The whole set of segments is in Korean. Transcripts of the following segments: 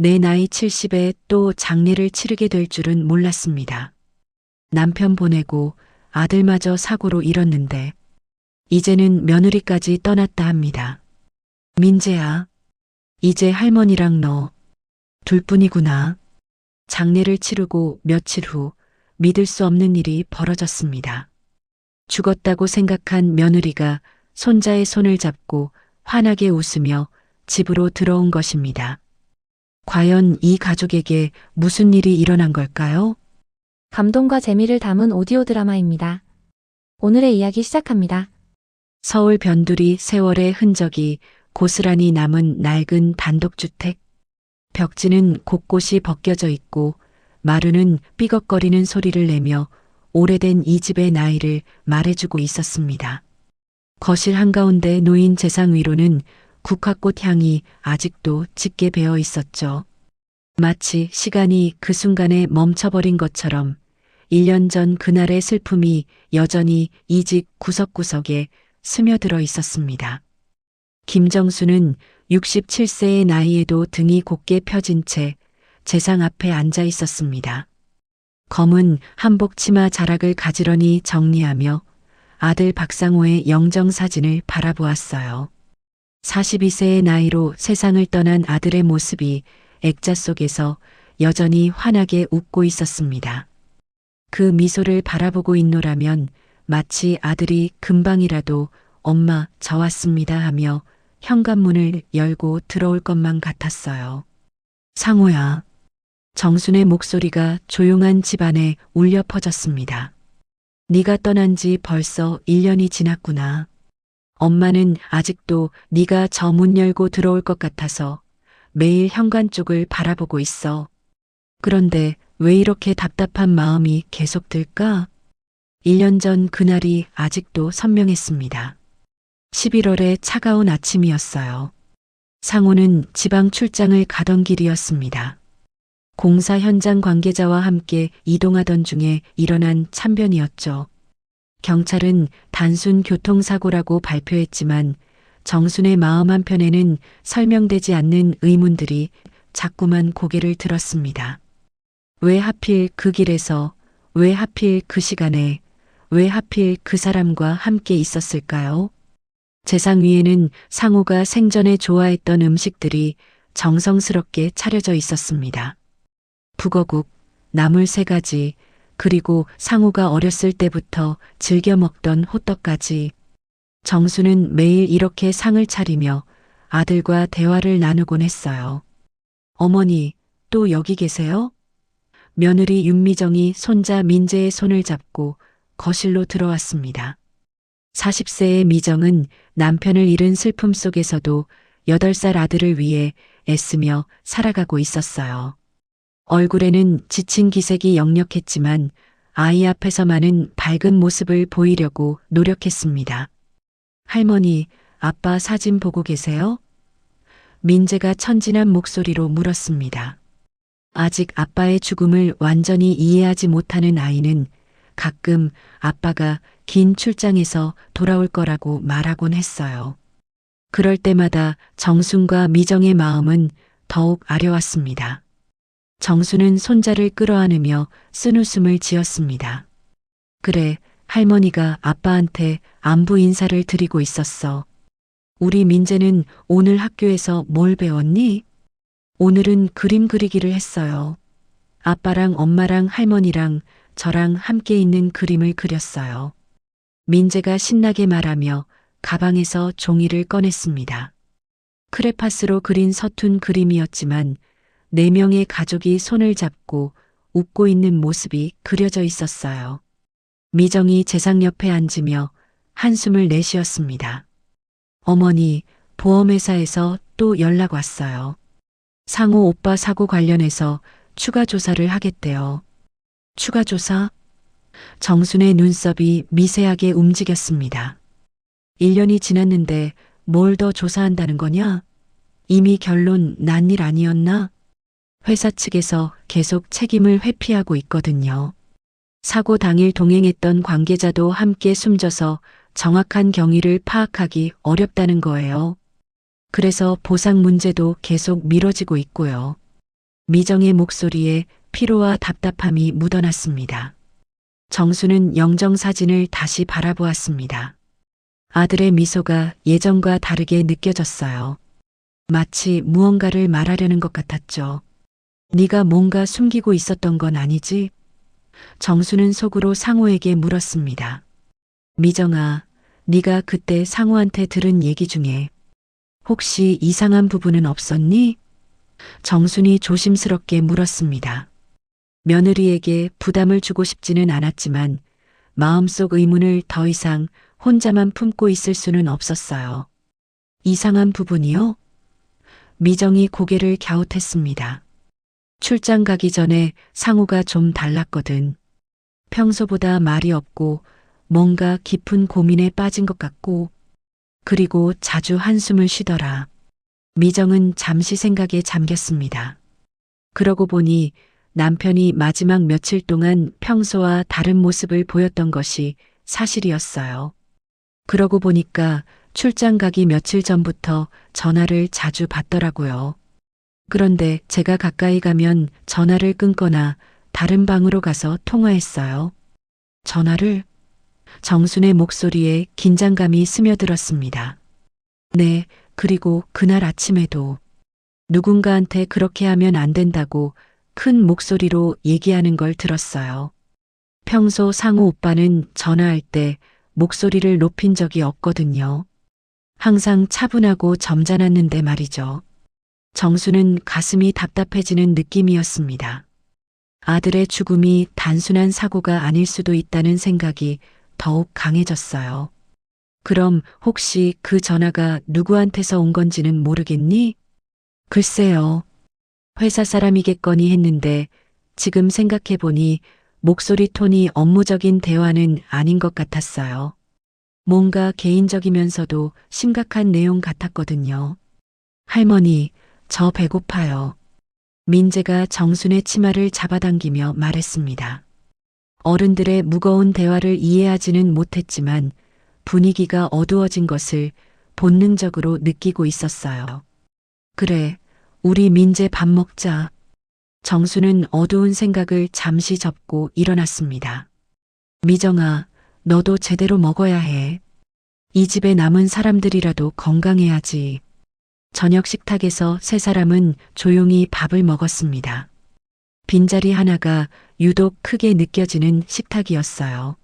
내 나이 70에 또 장례를 치르게 될 줄은 몰랐습니다. 남편 보내고 아들마저 사고로 잃었는데 이제는 며느리까지 떠났다 합니다. 민재야, 이제 할머니랑 너 둘뿐이구나. 장례를 치르고 며칠 후 믿을 수 없는 일이 벌어졌습니다. 죽었다고 생각한 며느리가 손자의 손을 잡고 환하게 웃으며 집으로 들어온 것입니다. 과연 이 가족에게 무슨 일이 일어난 걸까요? 감동과 재미를 담은 오디오 드라마입니다. 오늘의 이야기 시작합니다. 서울 변두리 세월의 흔적이 고스란히 남은 낡은 단독주택. 벽지는 곳곳이 벗겨져 있고 마루는 삐걱거리는 소리를 내며 오래된 이 집의 나이를 말해주고 있었습니다. 거실 한가운데 놓인 재상 위로는 국화꽃 향이 아직도 짙게 배어 있었죠. 마치 시간이 그 순간에 멈춰버린 것처럼 1년 전 그날의 슬픔이 여전히 이 집 구석구석에 스며들어 있었습니다. 김정수는 67세의 나이에도 등이 곧게 펴진 채 재상 앞에 앉아 있었습니다. 검은 한복 치마 자락을 가지런히 정리하며 아들 박상호의 영정사진을 바라보았어요. 42세의 나이로 세상을 떠난 아들의 모습이 액자 속에서 여전히 환하게 웃고 있었습니다. 그 미소를 바라보고 있노라면 마치 아들이 금방이라도 엄마 저 왔습니다 하며 현관문을 열고 들어올 것만 같았어요. 상호야. 정순의 목소리가 조용한 집안에 울려 퍼졌습니다. 네가 떠난 지 벌써 1년이 지났구나. 엄마는 아직도 네가 저 문 열고 들어올 것 같아서 매일 현관 쪽을 바라보고 있어. 그런데 왜 이렇게 답답한 마음이 계속 들까? 1년 전 그날이 아직도 선명했습니다. 11월의 차가운 아침이었어요. 상호는 지방 출장을 가던 길이었습니다. 공사 현장 관계자와 함께 이동하던 중에 일어난 참변이었죠. 경찰은 단순 교통사고라고 발표했지만 정순의 마음 한편에는 설명되지 않는 의문들이 자꾸만 고개를 들었습니다. 왜 하필 그 길에서, 왜 하필 그 시간에, 왜 하필 그 사람과 함께 있었을까요? 재상 위에는 상호가 생전에 좋아했던 음식들이 정성스럽게 차려져 있었습니다. 북어국, 나물 3가지, 그리고 상호가 어렸을 때부터 즐겨 먹던 호떡까지. 정수는 매일 이렇게 상을 차리며 아들과 대화를 나누곤 했어요. 어머니, 또 여기 계세요? 며느리 윤미정이 손자 민재의 손을 잡고 거실로 들어왔습니다. 40세의 미정은 남편을 잃은 슬픔 속에서도 8살 아들을 위해 애쓰며 살아가고 있었어요. 얼굴에는 지친 기색이 역력했지만 아이 앞에서만은 밝은 모습을 보이려고 노력했습니다. 할머니, 아빠 사진 보고 계세요? 민재가 천진한 목소리로 물었습니다. 아직 아빠의 죽음을 완전히 이해하지 못하는 아이는 가끔 아빠가 긴 출장에서 돌아올 거라고 말하곤 했어요. 그럴 때마다 정순과 미정의 마음은 더욱 아려왔습니다. 정수는 손자를 끌어안으며 쓴웃음을 지었습니다. 그래, 할머니가 아빠한테 안부 인사를 드리고 있었어. 우리 민재는 오늘 학교에서 뭘 배웠니? 오늘은 그림 그리기를 했어요. 아빠랑 엄마랑 할머니랑 저랑 함께 있는 그림을 그렸어요. 민재가 신나게 말하며 가방에서 종이를 꺼냈습니다. 크레파스로 그린 서툰 그림이었지만 4명의 가족이 손을 잡고 웃고 있는 모습이 그려져 있었어요. 미정이 재상 옆에 앉으며 한숨을 내쉬었습니다. 어머니, 보험회사에서 또 연락 왔어요. 상호 오빠 사고 관련해서 추가 조사를 하겠대요. 추가 조사? 정순의 눈썹이 미세하게 움직였습니다. 1년이 지났는데 뭘 더 조사한다는 거냐? 이미 결론 난 일 아니었나? 회사 측에서 계속 책임을 회피하고 있거든요. 사고 당일 동행했던 관계자도 함께 숨져서 정확한 경위를 파악하기 어렵다는 거예요. 그래서 보상 문제도 계속 미뤄지고 있고요. 미정의 목소리에 피로와 답답함이 묻어났습니다. 정수는 영정 사진을 다시 바라보았습니다. 아들의 미소가 예전과 다르게 느껴졌어요. 마치 무언가를 말하려는 것 같았죠. 네가 뭔가 숨기고 있었던 건 아니지? 정수는 속으로 상호에게 물었습니다. 미정아, 네가 그때 상호한테 들은 얘기 중에 혹시 이상한 부분은 없었니? 정순이 조심스럽게 물었습니다. 며느리에게 부담을 주고 싶지는 않았지만 마음속 의문을 더 이상 혼자만 품고 있을 수는 없었어요. 이상한 부분이요? 미정이 고개를 갸웃했습니다. 출장 가기 전에 상우가 좀 달랐거든. 평소보다 말이 없고 뭔가 깊은 고민에 빠진 것 같고 그리고 자주 한숨을 쉬더라. 미정은 잠시 생각에 잠겼습니다. 그러고 보니 남편이 마지막 며칠 동안 평소와 다른 모습을 보였던 것이 사실이었어요. 그러고 보니까 출장 가기 며칠 전부터 전화를 자주 받더라고요. 그런데 제가 가까이 가면 전화를 끊거나 다른 방으로 가서 통화했어요. 전화를? 정순의 목소리에 긴장감이 스며들었습니다. 네, 그리고 그날 아침에도 누군가한테 그렇게 하면 안 된다고 큰 목소리로 얘기하는 걸 들었어요. 평소 상우 오빠는 전화할 때 목소리를 높인 적이 없거든요. 항상 차분하고 점잖았는데 말이죠. 정수는 가슴이 답답해지는 느낌이었습니다. 아들의 죽음이 단순한 사고가 아닐 수도 있다는 생각이 더욱 강해졌어요. 그럼 혹시 그 전화가 누구한테서 온 건지는 모르겠니? 글쎄요. 회사 사람이겠거니 했는데 지금 생각해보니 목소리 톤이 업무적인 대화는 아닌 것 같았어요. 뭔가 개인적이면서도 심각한 내용 같았거든요. 할머니, 저 배고파요. 민재가 정순의 치마를 잡아당기며 말했습니다. 어른들의 무거운 대화를 이해하지는 못했지만 분위기가 어두워진 것을 본능적으로 느끼고 있었어요. 그래, 우리 민재 밥 먹자. 정수는 어두운 생각을 잠시 접고 일어났습니다. 미정아, 너도 제대로 먹어야 해. 이 집에 남은 사람들이라도 건강해야지. 저녁 식탁에서 세 사람은 조용히 밥을 먹었습니다. 빈자리 하나가 유독 크게 느껴지는 식탁이었어요.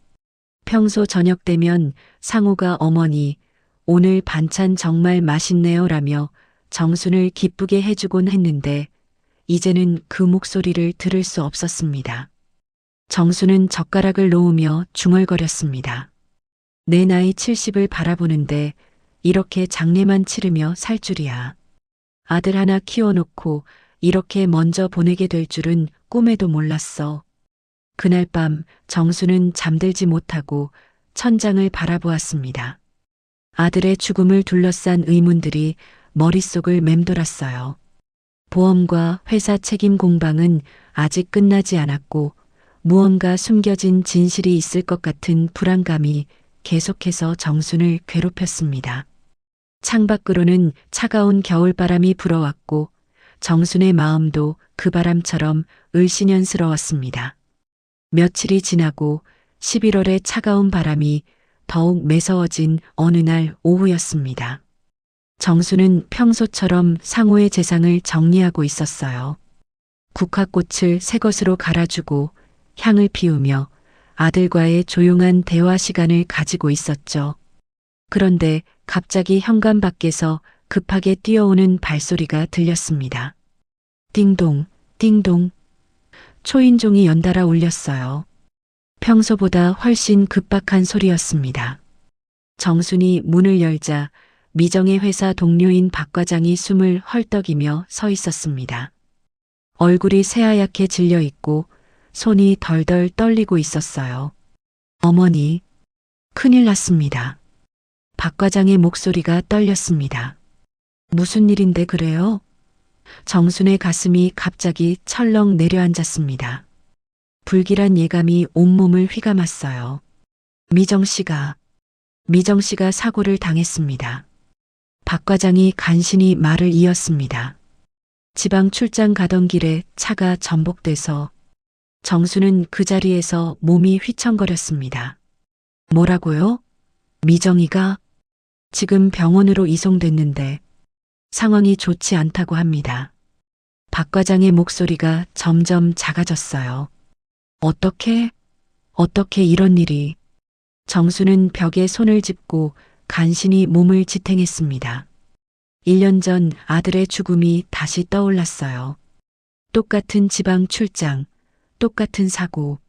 평소 저녁 되면 상우가 어머니, 오늘 반찬 정말 맛있네요 라며 정순을 기쁘게 해주곤 했는데 이제는 그 목소리를 들을 수 없었습니다. 정순은 젓가락을 놓으며 중얼거렸습니다. 내 나이 70을 바라보는데 이렇게 장례만 치르며 살 줄이야. 아들 하나 키워놓고 이렇게 먼저 보내게 될 줄은 꿈에도 몰랐어. 그날 밤 정수는 잠들지 못하고 천장을 바라보았습니다. 아들의 죽음을 둘러싼 의문들이 머릿속을 맴돌았어요. 보험과 회사 책임 공방은 아직 끝나지 않았고 무언가 숨겨진 진실이 있을 것 같은 불안감이 계속해서 정순을 괴롭혔습니다. 창밖으로는 차가운 겨울바람이 불어왔고 정순의 마음도 그 바람처럼 을씨년스러웠습니다. 며칠이 지나고 11월의 차가운 바람이 더욱 매서워진 어느 날 오후였습니다. 정수는 평소처럼 상호의 재상을 정리하고 있었어요. 국화꽃을 새 것으로 갈아주고 향을 피우며 아들과의 조용한 대화 시간을 가지고 있었죠. 그런데 갑자기 현관 밖에서 급하게 뛰어오는 발소리가 들렸습니다. 띵동, 띵동. 초인종이 연달아 울렸어요. 평소보다 훨씬 급박한 소리였습니다. 정순이 문을 열자 미정의 회사 동료인 박 과장이 숨을 헐떡이며 서 있었습니다. 얼굴이 새하얗게 질려 있고 손이 덜덜 떨리고 있었어요. 어머니, 큰일 났습니다. 박 과장의 목소리가 떨렸습니다. 무슨 일인데 그래요? 정순의 가슴이 갑자기 철렁 내려앉았습니다. 불길한 예감이 온몸을 휘감았어요. 미정 씨가 사고를 당했습니다. 박 과장이 간신히 말을 이었습니다. 지방 출장 가던 길에 차가 전복돼서 정수는 그 자리에서 몸이 휘청거렸습니다. 뭐라고요? 미정이가 지금 병원으로 이송됐는데 상황이 좋지 않다고 합니다. 박 과장의 목소리가 점점 작아졌어요. 어떻게 이런 일이. 정수는 벽에 손을 짚고 간신히 몸을 지탱했습니다. 1년 전 아들의 죽음이 다시 떠올랐어요. 똑같은 지방 출장, 똑같은 사고.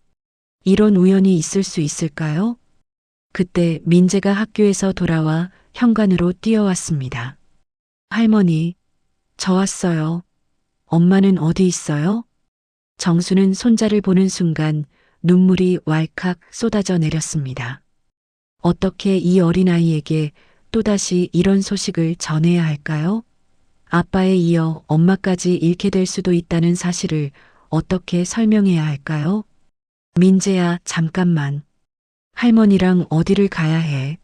이런 우연이 있을 수 있을까요? 그때 민재가 학교에서 돌아와 현관으로 뛰어왔습니다. 할머니, 저 왔어요. 엄마는 어디 있어요? 정수는 손자를 보는 순간 눈물이 왈칵 쏟아져 내렸습니다. 어떻게 이 어린아이에게 또다시 이런 소식을 전해야 할까요? 아빠에 이어 엄마까지 잃게 될 수도 있다는 사실을 어떻게 설명해야 할까요? 민재야, 잠깐만. 할머니랑 어디를 가야 해?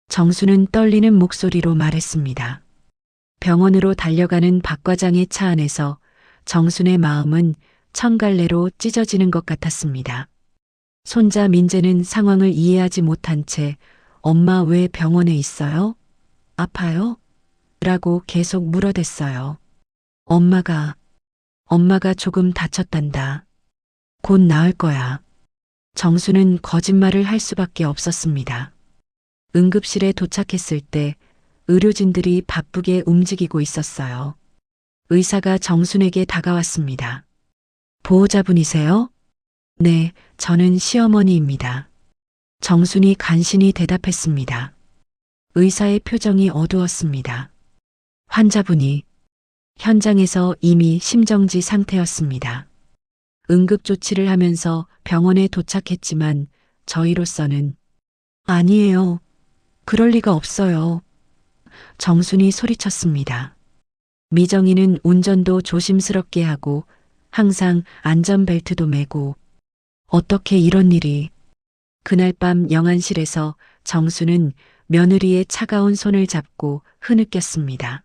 정수는 떨리는 목소리로 말했습니다. 병원으로 달려가는 박 과장의 차 안에서 정순의 마음은 천갈래로 찢어지는 것 같았습니다. 손자 민재는 상황을 이해하지 못한 채 엄마 왜 병원에 있어요? 아파요? 라고 계속 물어댔어요. 엄마가 조금 다쳤단다. 곧 나을 거야. 정수는 거짓말을 할 수밖에 없었습니다. 응급실에 도착했을 때 의료진들이 바쁘게 움직이고 있었어요. 의사가 정순에게 다가왔습니다. 보호자분이세요? 네, 저는 시어머니입니다. 정순이 간신히 대답했습니다. 의사의 표정이 어두웠습니다. 환자분이 현장에서 이미 심정지 상태였습니다. 응급조치를 하면서 병원에 도착했지만 저희로서는 아니에요. 그럴 리가 없어요. 정순이 소리쳤습니다. 미정이는 운전도 조심스럽게 하고 항상 안전벨트도 매고 어떻게 이런 일이. 그날 밤 영안실에서 정수는 며느리의 차가운 손을 잡고 흐느꼈습니다.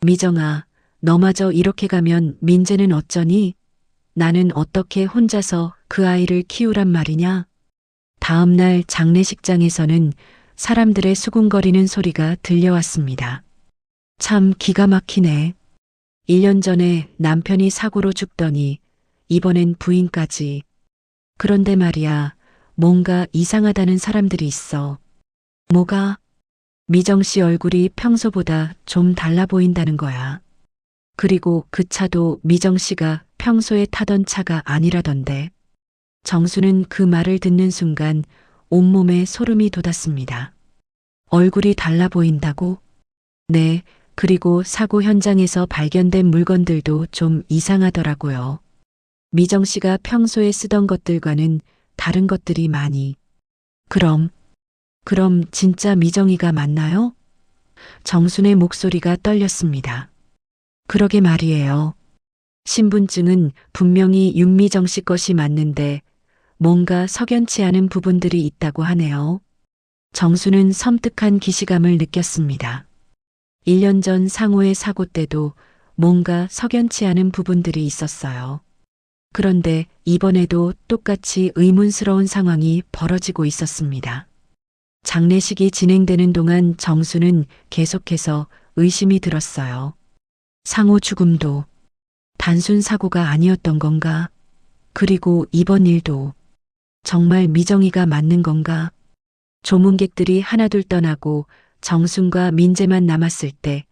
미정아, 너마저 이렇게 가면 민재는 어쩌니? 나는 어떻게 혼자서 그 아이를 키우란 말이냐? 다음 날 장례식장에서는 사람들의 수군거리는 소리가 들려왔습니다. 참 기가 막히네. 1년 전에 남편이 사고로 죽더니 이번엔 부인까지. 그런데 말이야, 뭔가 이상하다는 사람들이 있어. 뭐가? 미정 씨 얼굴이 평소보다 좀 달라 보인다는 거야. 그리고 그 차도 미정 씨가 평소에 타던 차가 아니라던데. 정수는 그 말을 듣는 순간 온몸에 소름이 돋았습니다. 얼굴이 달라 보인다고? 네, 그리고 사고 현장에서 발견된 물건들도 좀 이상하더라고요. 미정 씨가 평소에 쓰던 것들과는 다른 것들이 많이. 그럼 진짜 미정이가 맞나요? 정순의 목소리가 떨렸습니다. 그러게 말이에요. 신분증은 분명히 윤미정 씨 것이 맞는데 뭔가 석연치 않은 부분들이 있다고 하네요. 정수는 섬뜩한 기시감을 느꼈습니다. 1년 전 상호의 사고 때도 뭔가 석연치 않은 부분들이 있었어요. 그런데 이번에도 똑같이 의문스러운 상황이 벌어지고 있었습니다. 장례식이 진행되는 동안 정수는 계속해서 의심이 들었어요. 상호 죽음도 단순 사고가 아니었던 건가? 그리고 이번 일도 정말 미정이가 맞는 건가? 조문객들이 하나둘 떠나고 정순과 민재만 남았을 때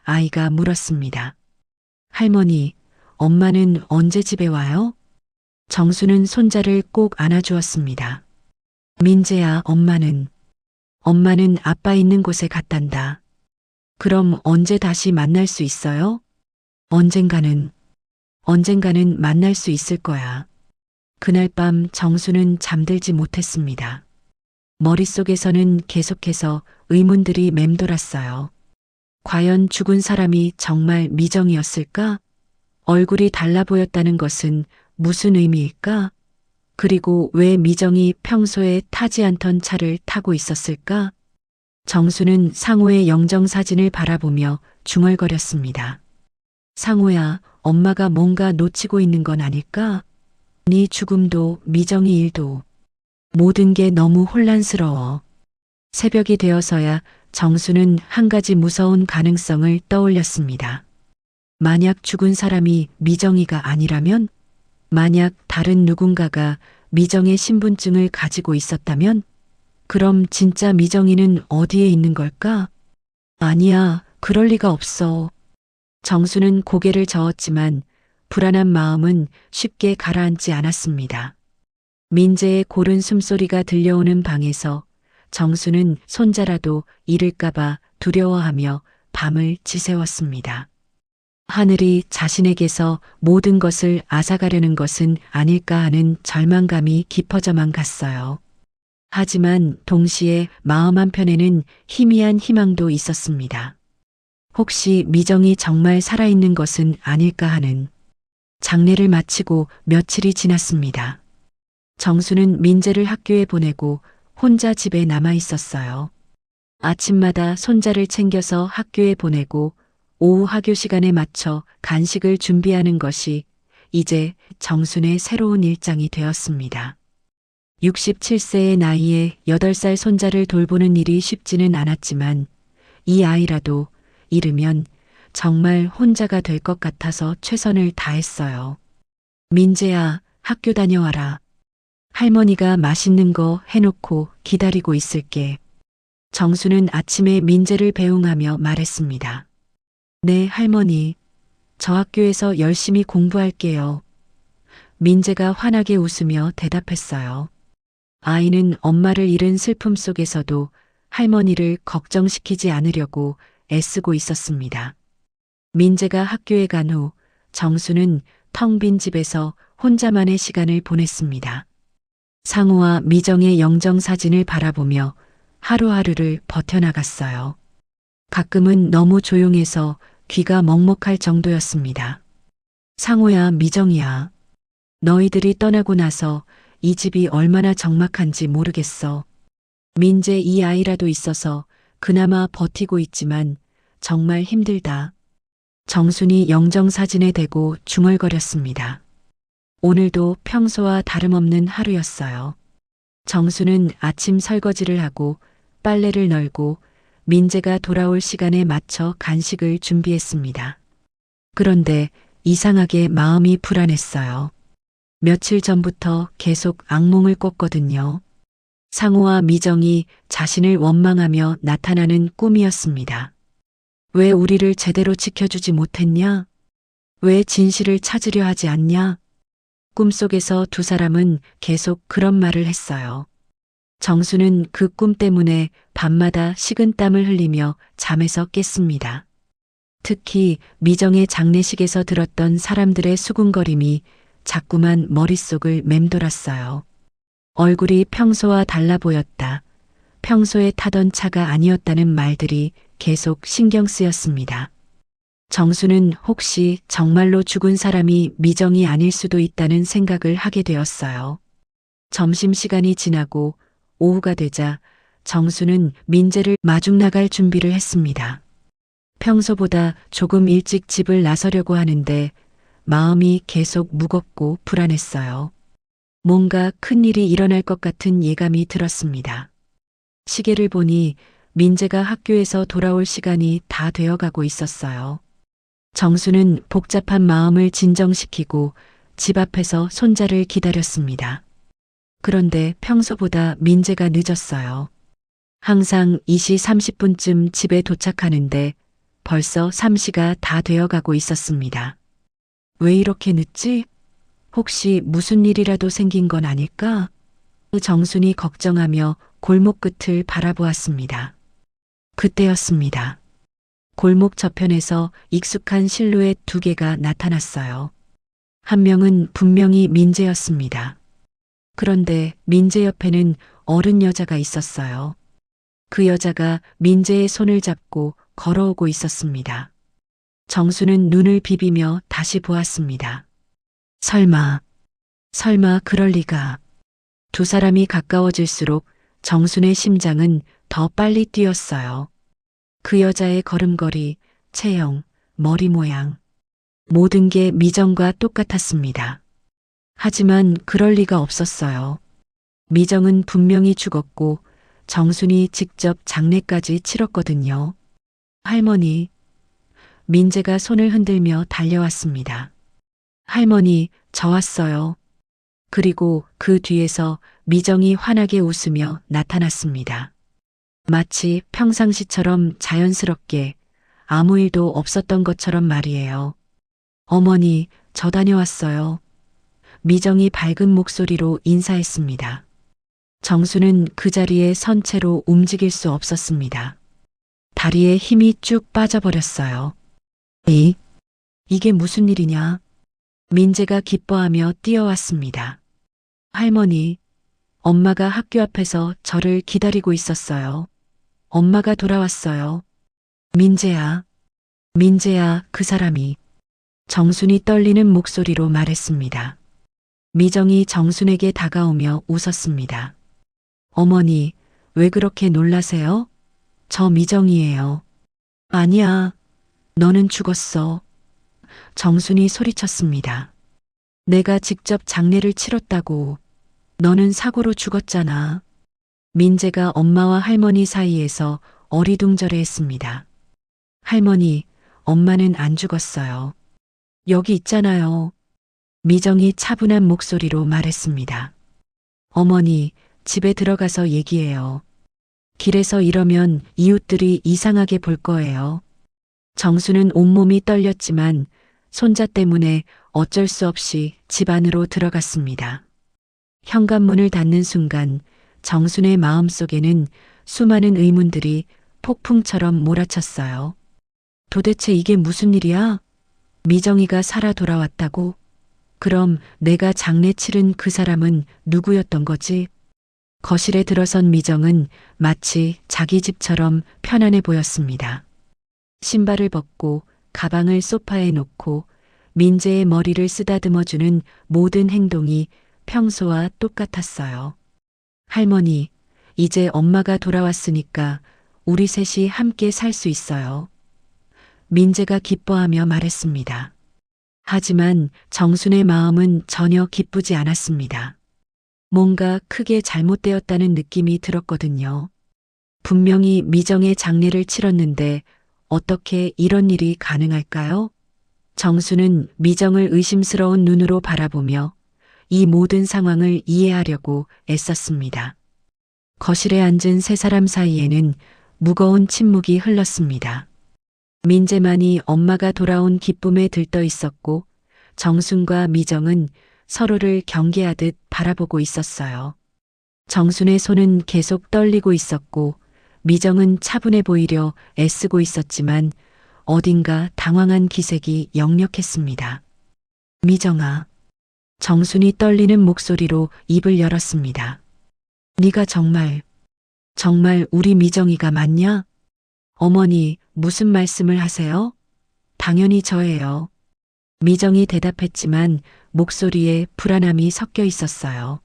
아이가 물었습니다. 할머니, 엄마는 언제 집에 와요? 정수는 손자를 꼭 안아주었습니다. 민재야, 엄마는 아빠 있는 곳에 갔단다. 그럼 언제 다시 만날 수 있어요? 언젠가는 만날 수 있을 거야. 그날 밤 정수는 잠들지 못했습니다. 머릿속에서는 계속해서 의문들이 맴돌았어요. 과연 죽은 사람이 정말 미정이었을까? 얼굴이 달라 보였다는 것은 무슨 의미일까? 그리고 왜 미정이 평소에 타지 않던 차를 타고 있었을까? 정수는 상호의 영정사진을 바라보며 중얼거렸습니다. 상호야, 엄마가 뭔가 놓치고 있는 건 아닐까? 네 죽음도 미정이 일도 모든 게 너무 혼란스러워. 새벽이 되어서야 정수는 한 가지 무서운 가능성을 떠올렸습니다. 만약 죽은 사람이 미정이가 아니라면? 만약 다른 누군가가 미정의 신분증을 가지고 있었다면? 그럼 진짜 미정이는 어디에 있는 걸까? 아니야, 그럴 리가 없어. 정수는 고개를 저었지만 불안한 마음은 쉽게 가라앉지 않았습니다. 민재의 고른 숨소리가 들려오는 방에서 정수는 손자라도 잃을까봐 두려워하며 밤을 지새웠습니다. 하늘이 자신에게서 모든 것을 앗아가려는 것은 아닐까 하는 절망감이 깊어져만 갔어요. 하지만 동시에 마음 한편에는 희미한 희망도 있었습니다. 혹시 미정이 정말 살아있는 것은 아닐까 하는. 장례를 마치고 며칠이 지났습니다. 정수는 민재를 학교에 보내고 혼자 집에 남아 있었어요. 아침마다 손자를 챙겨서 학교에 보내고 오후 학교 시간에 맞춰 간식을 준비하는 것이 이제 정순의 새로운 일상이 되었습니다. 67세의 나이에 8살 손자를 돌보는 일이 쉽지는 않았지만 이 아이라도 잃으면 정말 혼자가 될 것 같아서 최선을 다했어요. 민재야, 학교 다녀와라. 할머니가 맛있는 거 해놓고 기다리고 있을게. 정수는 아침에 민재를 배웅하며 말했습니다. 네, 할머니. 저 학교에서 열심히 공부할게요. 민재가 환하게 웃으며 대답했어요. 아이는 엄마를 잃은 슬픔 속에서도 할머니를 걱정시키지 않으려고 애쓰고 있었습니다. 민재가 학교에 간 후 정수는 텅 빈 집에서 혼자만의 시간을 보냈습니다. 상우와 미정의 영정 사진을 바라보며 하루하루를 버텨나갔어요. 가끔은 너무 조용해서 귀가 먹먹할 정도였습니다. 상우야, 미정이야. 너희들이 떠나고 나서 이 집이 얼마나 적막한지 모르겠어. 민재 이 아이라도 있어서 그나마 버티고 있지만 정말 힘들다. 정순이 영정사진에 대고 중얼거렸습니다. 오늘도 평소와 다름없는 하루였어요. 정수는 아침 설거지를 하고 빨래를 널고 민재가 돌아올 시간에 맞춰 간식을 준비했습니다. 그런데 이상하게 마음이 불안했어요. 며칠 전부터 계속 악몽을 꿨거든요. 상우와 미정이 자신을 원망하며 나타나는 꿈이었습니다. 왜 우리를 제대로 지켜주지 못했냐? 왜 진실을 찾으려 하지 않냐? 꿈속에서 두 사람은 계속 그런 말을 했어요. 정수는 그 꿈 때문에 밤마다 식은땀을 흘리며 잠에서 깼습니다. 특히 미정의 장례식에서 들었던 사람들의 수군거림이 자꾸만 머릿속을 맴돌았어요. 얼굴이 평소와 달라 보였다. 평소에 타던 차가 아니었다는 말들이 계속 신경 쓰였습니다. 정수는 혹시 정말로 죽은 사람이 미정이 아닐 수도 있다는 생각을 하게 되었어요. 점심시간이 지나고 오후가 되자 정수는 민재를 마중 나갈 준비를 했습니다. 평소보다 조금 일찍 집을 나서려고 하는데 마음이 계속 무겁고 불안했어요. 뭔가 큰일이 일어날 것 같은 예감이 들었습니다. 시계를 보니 민재가 학교에서 돌아올 시간이 다 되어가고 있었어요. 정수는 복잡한 마음을 진정시키고 집 앞에서 손자를 기다렸습니다. 그런데 평소보다 민재가 늦었어요. 항상 2시 30분쯤 집에 도착하는데 벌써 3시가 다 되어가고 있었습니다. 왜 이렇게 늦지? 혹시 무슨 일이라도 생긴 건 아닐까? 정순이 걱정하며 골목 끝을 바라보았습니다. 그때였습니다. 골목 저편에서 익숙한 실루엣 두 개가 나타났어요. 한 명은 분명히 민재였습니다. 그런데 민재 옆에는 어른 여자가 있었어요. 그 여자가 민재의 손을 잡고 걸어오고 있었습니다. 정수는 눈을 비비며 다시 보았습니다. 설마 그럴 리가. 두 사람이 가까워질수록 정순의 심장은 더 빨리 뛰었어요. 그 여자의 걸음걸이, 체형, 머리 모양. 모든 게 미정과 똑같았습니다. 하지만 그럴 리가 없었어요. 미정은 분명히 죽었고 정순이 직접 장례까지 치렀거든요. 할머니, 민재가 손을 흔들며 달려왔습니다. 할머니, 저 왔어요. 그리고 그 뒤에서 미정이 환하게 웃으며 나타났습니다. 마치 평상시처럼 자연스럽게 아무 일도 없었던 것처럼 말이에요. 어머니, 저 다녀왔어요. 미정이 밝은 목소리로 인사했습니다. 정수는 그 자리에 선 채로 움직일 수 없었습니다. 다리에 힘이 쭉 빠져버렸어요. 이게 무슨 일이냐? 민재가 기뻐하며 뛰어왔습니다. 할머니, 엄마가 학교 앞에서 저를 기다리고 있었어요. 엄마가 돌아왔어요. 민재야, 민재야, 그 사람이. 정순이 떨리는 목소리로 말했습니다. 미정이 정순에게 다가오며 웃었습니다. 어머니, 왜 그렇게 놀라세요? 저 미정이에요. 아니야, 너는 죽었어. 정순이 소리쳤습니다. 내가 직접 장례를 치렀다고. 너는 사고로 죽었잖아. 민재가 엄마와 할머니 사이에서 어리둥절해했습니다. 할머니, 엄마는 안 죽었어요. 여기 있잖아요. 미정이 차분한 목소리로 말했습니다. 어머니, 집에 들어가서 얘기해요. 길에서 이러면 이웃들이 이상하게 볼 거예요. 정수는 온몸이 떨렸지만 손자 때문에 어쩔 수 없이 집 안으로 들어갔습니다. 현관문을 닫는 순간 정순의 마음속에는 수많은 의문들이 폭풍처럼 몰아쳤어요. 도대체 이게 무슨 일이야? 미정이가 살아 돌아왔다고? 그럼 내가 장례 치른 그 사람은 누구였던 거지? 거실에 들어선 미정은 마치 자기 집처럼 편안해 보였습니다. 신발을 벗고 가방을 소파에 놓고 민재의 머리를 쓰다듬어주는 모든 행동이 평소와 똑같았어요. 할머니, 이제 엄마가 돌아왔으니까 우리 셋이 함께 살 수 있어요. 민재가 기뻐하며 말했습니다. 하지만 정순의 마음은 전혀 기쁘지 않았습니다. 뭔가 크게 잘못되었다는 느낌이 들었거든요. 분명히 미정의 장례를 치렀는데 어떻게 이런 일이 가능할까요? 정수는 미정을 의심스러운 눈으로 바라보며 이 모든 상황을 이해하려고 애썼습니다. 거실에 앉은 세 사람 사이에는 무거운 침묵이 흘렀습니다. 민재만이 엄마가 돌아온 기쁨에 들떠 있었고 정순과 미정은 서로를 경계하듯 바라보고 있었어요. 정순의 손은 계속 떨리고 있었고 미정은 차분해 보이려 애쓰고 있었지만 어딘가 당황한 기색이 역력했습니다. 미정아. 정순이 떨리는 목소리로 입을 열었습니다. 네가 정말 우리 미정이가 맞냐? 어머니, 무슨 말씀을 하세요? 당연히 저예요. 미정이 대답했지만 목소리에 불안함이 섞여 있었어요.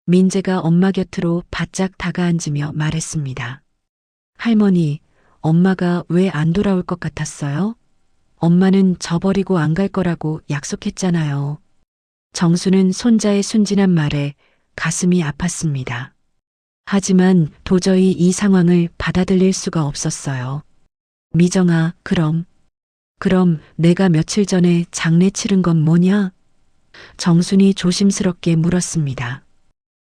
민재가 엄마 곁으로 바짝 다가앉으며 말했습니다. 할머니, 엄마가 왜 안 돌아올 것 같았어요? 엄마는 저 버리고 안 갈 거라고 약속했잖아요. 정수는 손자의 순진한 말에 가슴이 아팠습니다. 하지만 도저히 이 상황을 받아들일 수가 없었어요. 미정아, 그럼 내가 며칠 전에 장례 치른 건 뭐냐? 정순이 조심스럽게 물었습니다.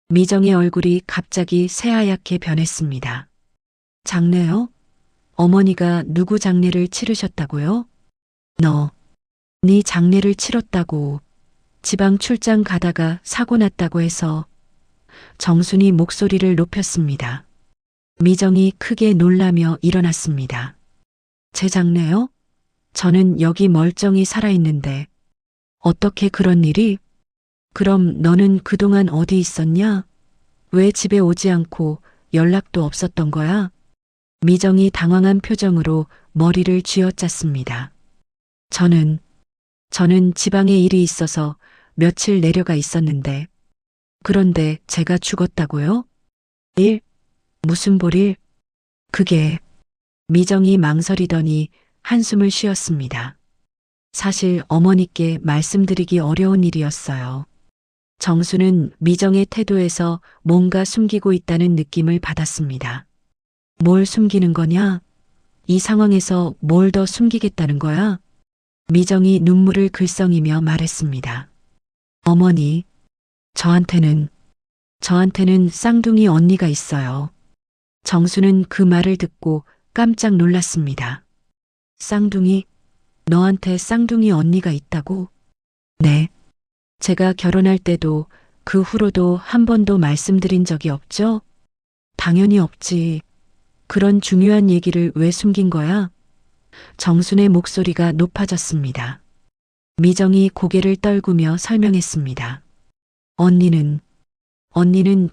미정의 얼굴이 갑자기 새하얗게 변했습니다. 장례요? 어머니가 누구 장례를 치르셨다고요? 네 장례를 치렀다고. 지방 출장 가다가 사고 났다고 해서. 정순이 목소리를 높였습니다. 미정이 크게 놀라며 일어났습니다. 제 장례요? 저는 여기 멀쩡히 살아있는데 어떻게 그런 일이? 그럼 너는 그동안 어디 있었냐? 왜 집에 오지 않고 연락도 없었던 거야? 미정이 당황한 표정으로 머리를 쥐어짰습니다. 저는 지방에 일이 있어서 며칠 내려가 있었는데 그런데 제가 죽었다고요? 일? 무슨 볼일? 그게 미정이 망설이더니 한숨을 쉬었습니다. 사실 어머니께 말씀드리기 어려운 일이었어요. 정수는 미정의 태도에서 뭔가 숨기고 있다는 느낌을 받았습니다. 뭘 숨기는 거냐? 이 상황에서 뭘 더 숨기겠다는 거야? 미정이 눈물을 글썽이며 말했습니다. 어머니, 저한테는 쌍둥이 언니가 있어요. 정수는 그 말을 듣고 깜짝 놀랐습니다. 쌍둥이? 너한테 쌍둥이 언니가 있다고? 네. 제가 결혼할 때도 그 후로도 한 번도 말씀드린 적이 없죠? 당연히 없지. 그런 중요한 얘기를 왜 숨긴 거야? 정순의 목소리가 높아졌습니다. 미정이 고개를 떨구며 설명했습니다. 언니는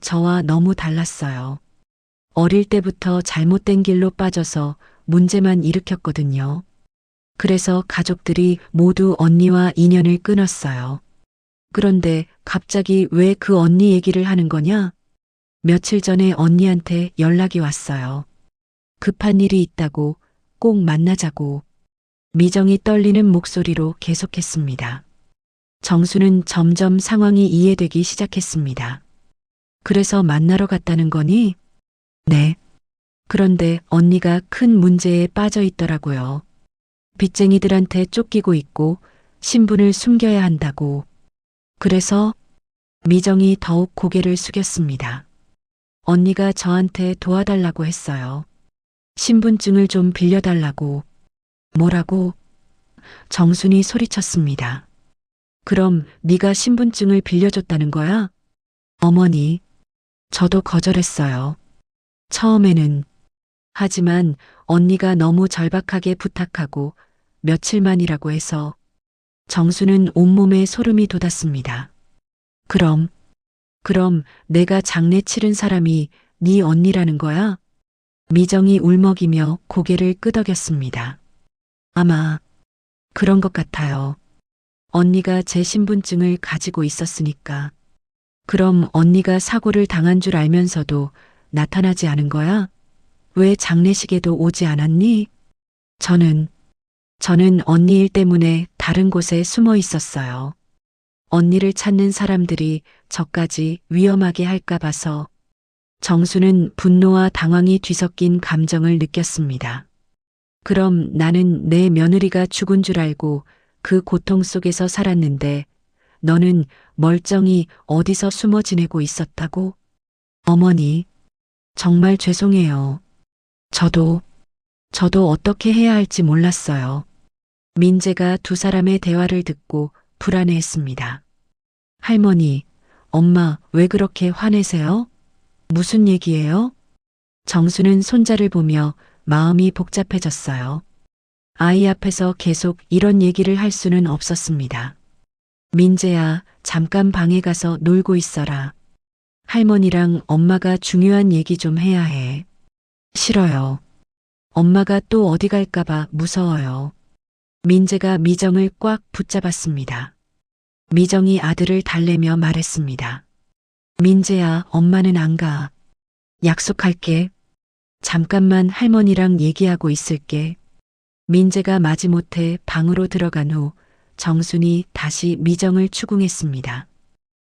저와 너무 달랐어요. 어릴 때부터 잘못된 길로 빠져서 문제만 일으켰거든요. 그래서 가족들이 모두 언니와 인연을 끊었어요. 그런데 갑자기 왜 그 언니 얘기를 하는 거냐? 며칠 전에 언니한테 연락이 왔어요. 급한 일이 있다고, 꼭 만나자고. 미정이 떨리는 목소리로 계속했습니다. 정수는 점점 상황이 이해되기 시작했습니다. 그래서 만나러 갔다는 거니? 네. 그런데 언니가 큰 문제에 빠져 있더라고요. 빚쟁이들한테 쫓기고 있고 신분을 숨겨야 한다고. 그래서 미정이 더욱 고개를 숙였습니다. 언니가 저한테 도와달라고 했어요. 신분증을 좀 빌려달라고. 뭐라고? 정순이 소리쳤습니다. 그럼 네가 신분증을 빌려줬다는 거야? 어머니, 저도 거절했어요. 처음에는. 하지만 언니가 너무 절박하게 부탁하고 며칠만이라고 해서 정수는 온몸에 소름이 돋았습니다. 그럼 내가 장례 치른 사람이 네 언니라는 거야? 미정이 울먹이며 고개를 끄덕였습니다. 아마 그런 것 같아요. 언니가 제 신분증을 가지고 있었으니까. 그럼 언니가 사고를 당한 줄 알면서도 나타나지 않은 거야? 왜 장례식에도 오지 않았니? 저는 언니 일 때문에 다른 곳에 숨어 있었어요. 언니를 찾는 사람들이 저까지 위험하게 할까 봐서. 정수는 분노와 당황이 뒤섞인 감정을 느꼈습니다. 그럼 나는 내 며느리가 죽은 줄 알고 그 고통 속에서 살았는데 너는 멀쩡히 어디서 숨어 지내고 있었다고? 어머니, 정말 죄송해요. 저도 어떻게 해야 할지 몰랐어요. 민재가 두 사람의 대화를 듣고 불안해했습니다. 할머니, 엄마 왜 그렇게 화내세요? 무슨 얘기예요? 정수는 손자를 보며 마음이 복잡해졌어요. 아이 앞에서 계속 이런 얘기를 할 수는 없었습니다. 민재야, 잠깐 방에 가서 놀고 있어라. 할머니랑 엄마가 중요한 얘기 좀 해야 해. 싫어요. 엄마가 또 어디 갈까봐 무서워요. 민재가 미정을 꽉 붙잡았습니다. 미정이 아들을 달래며 말했습니다. 민재야, 엄마는 안 가. 약속할게. 잠깐만 할머니랑 얘기하고 있을게. 민재가 마지못해 방으로 들어간 후 정순이 다시 미정을 추궁했습니다.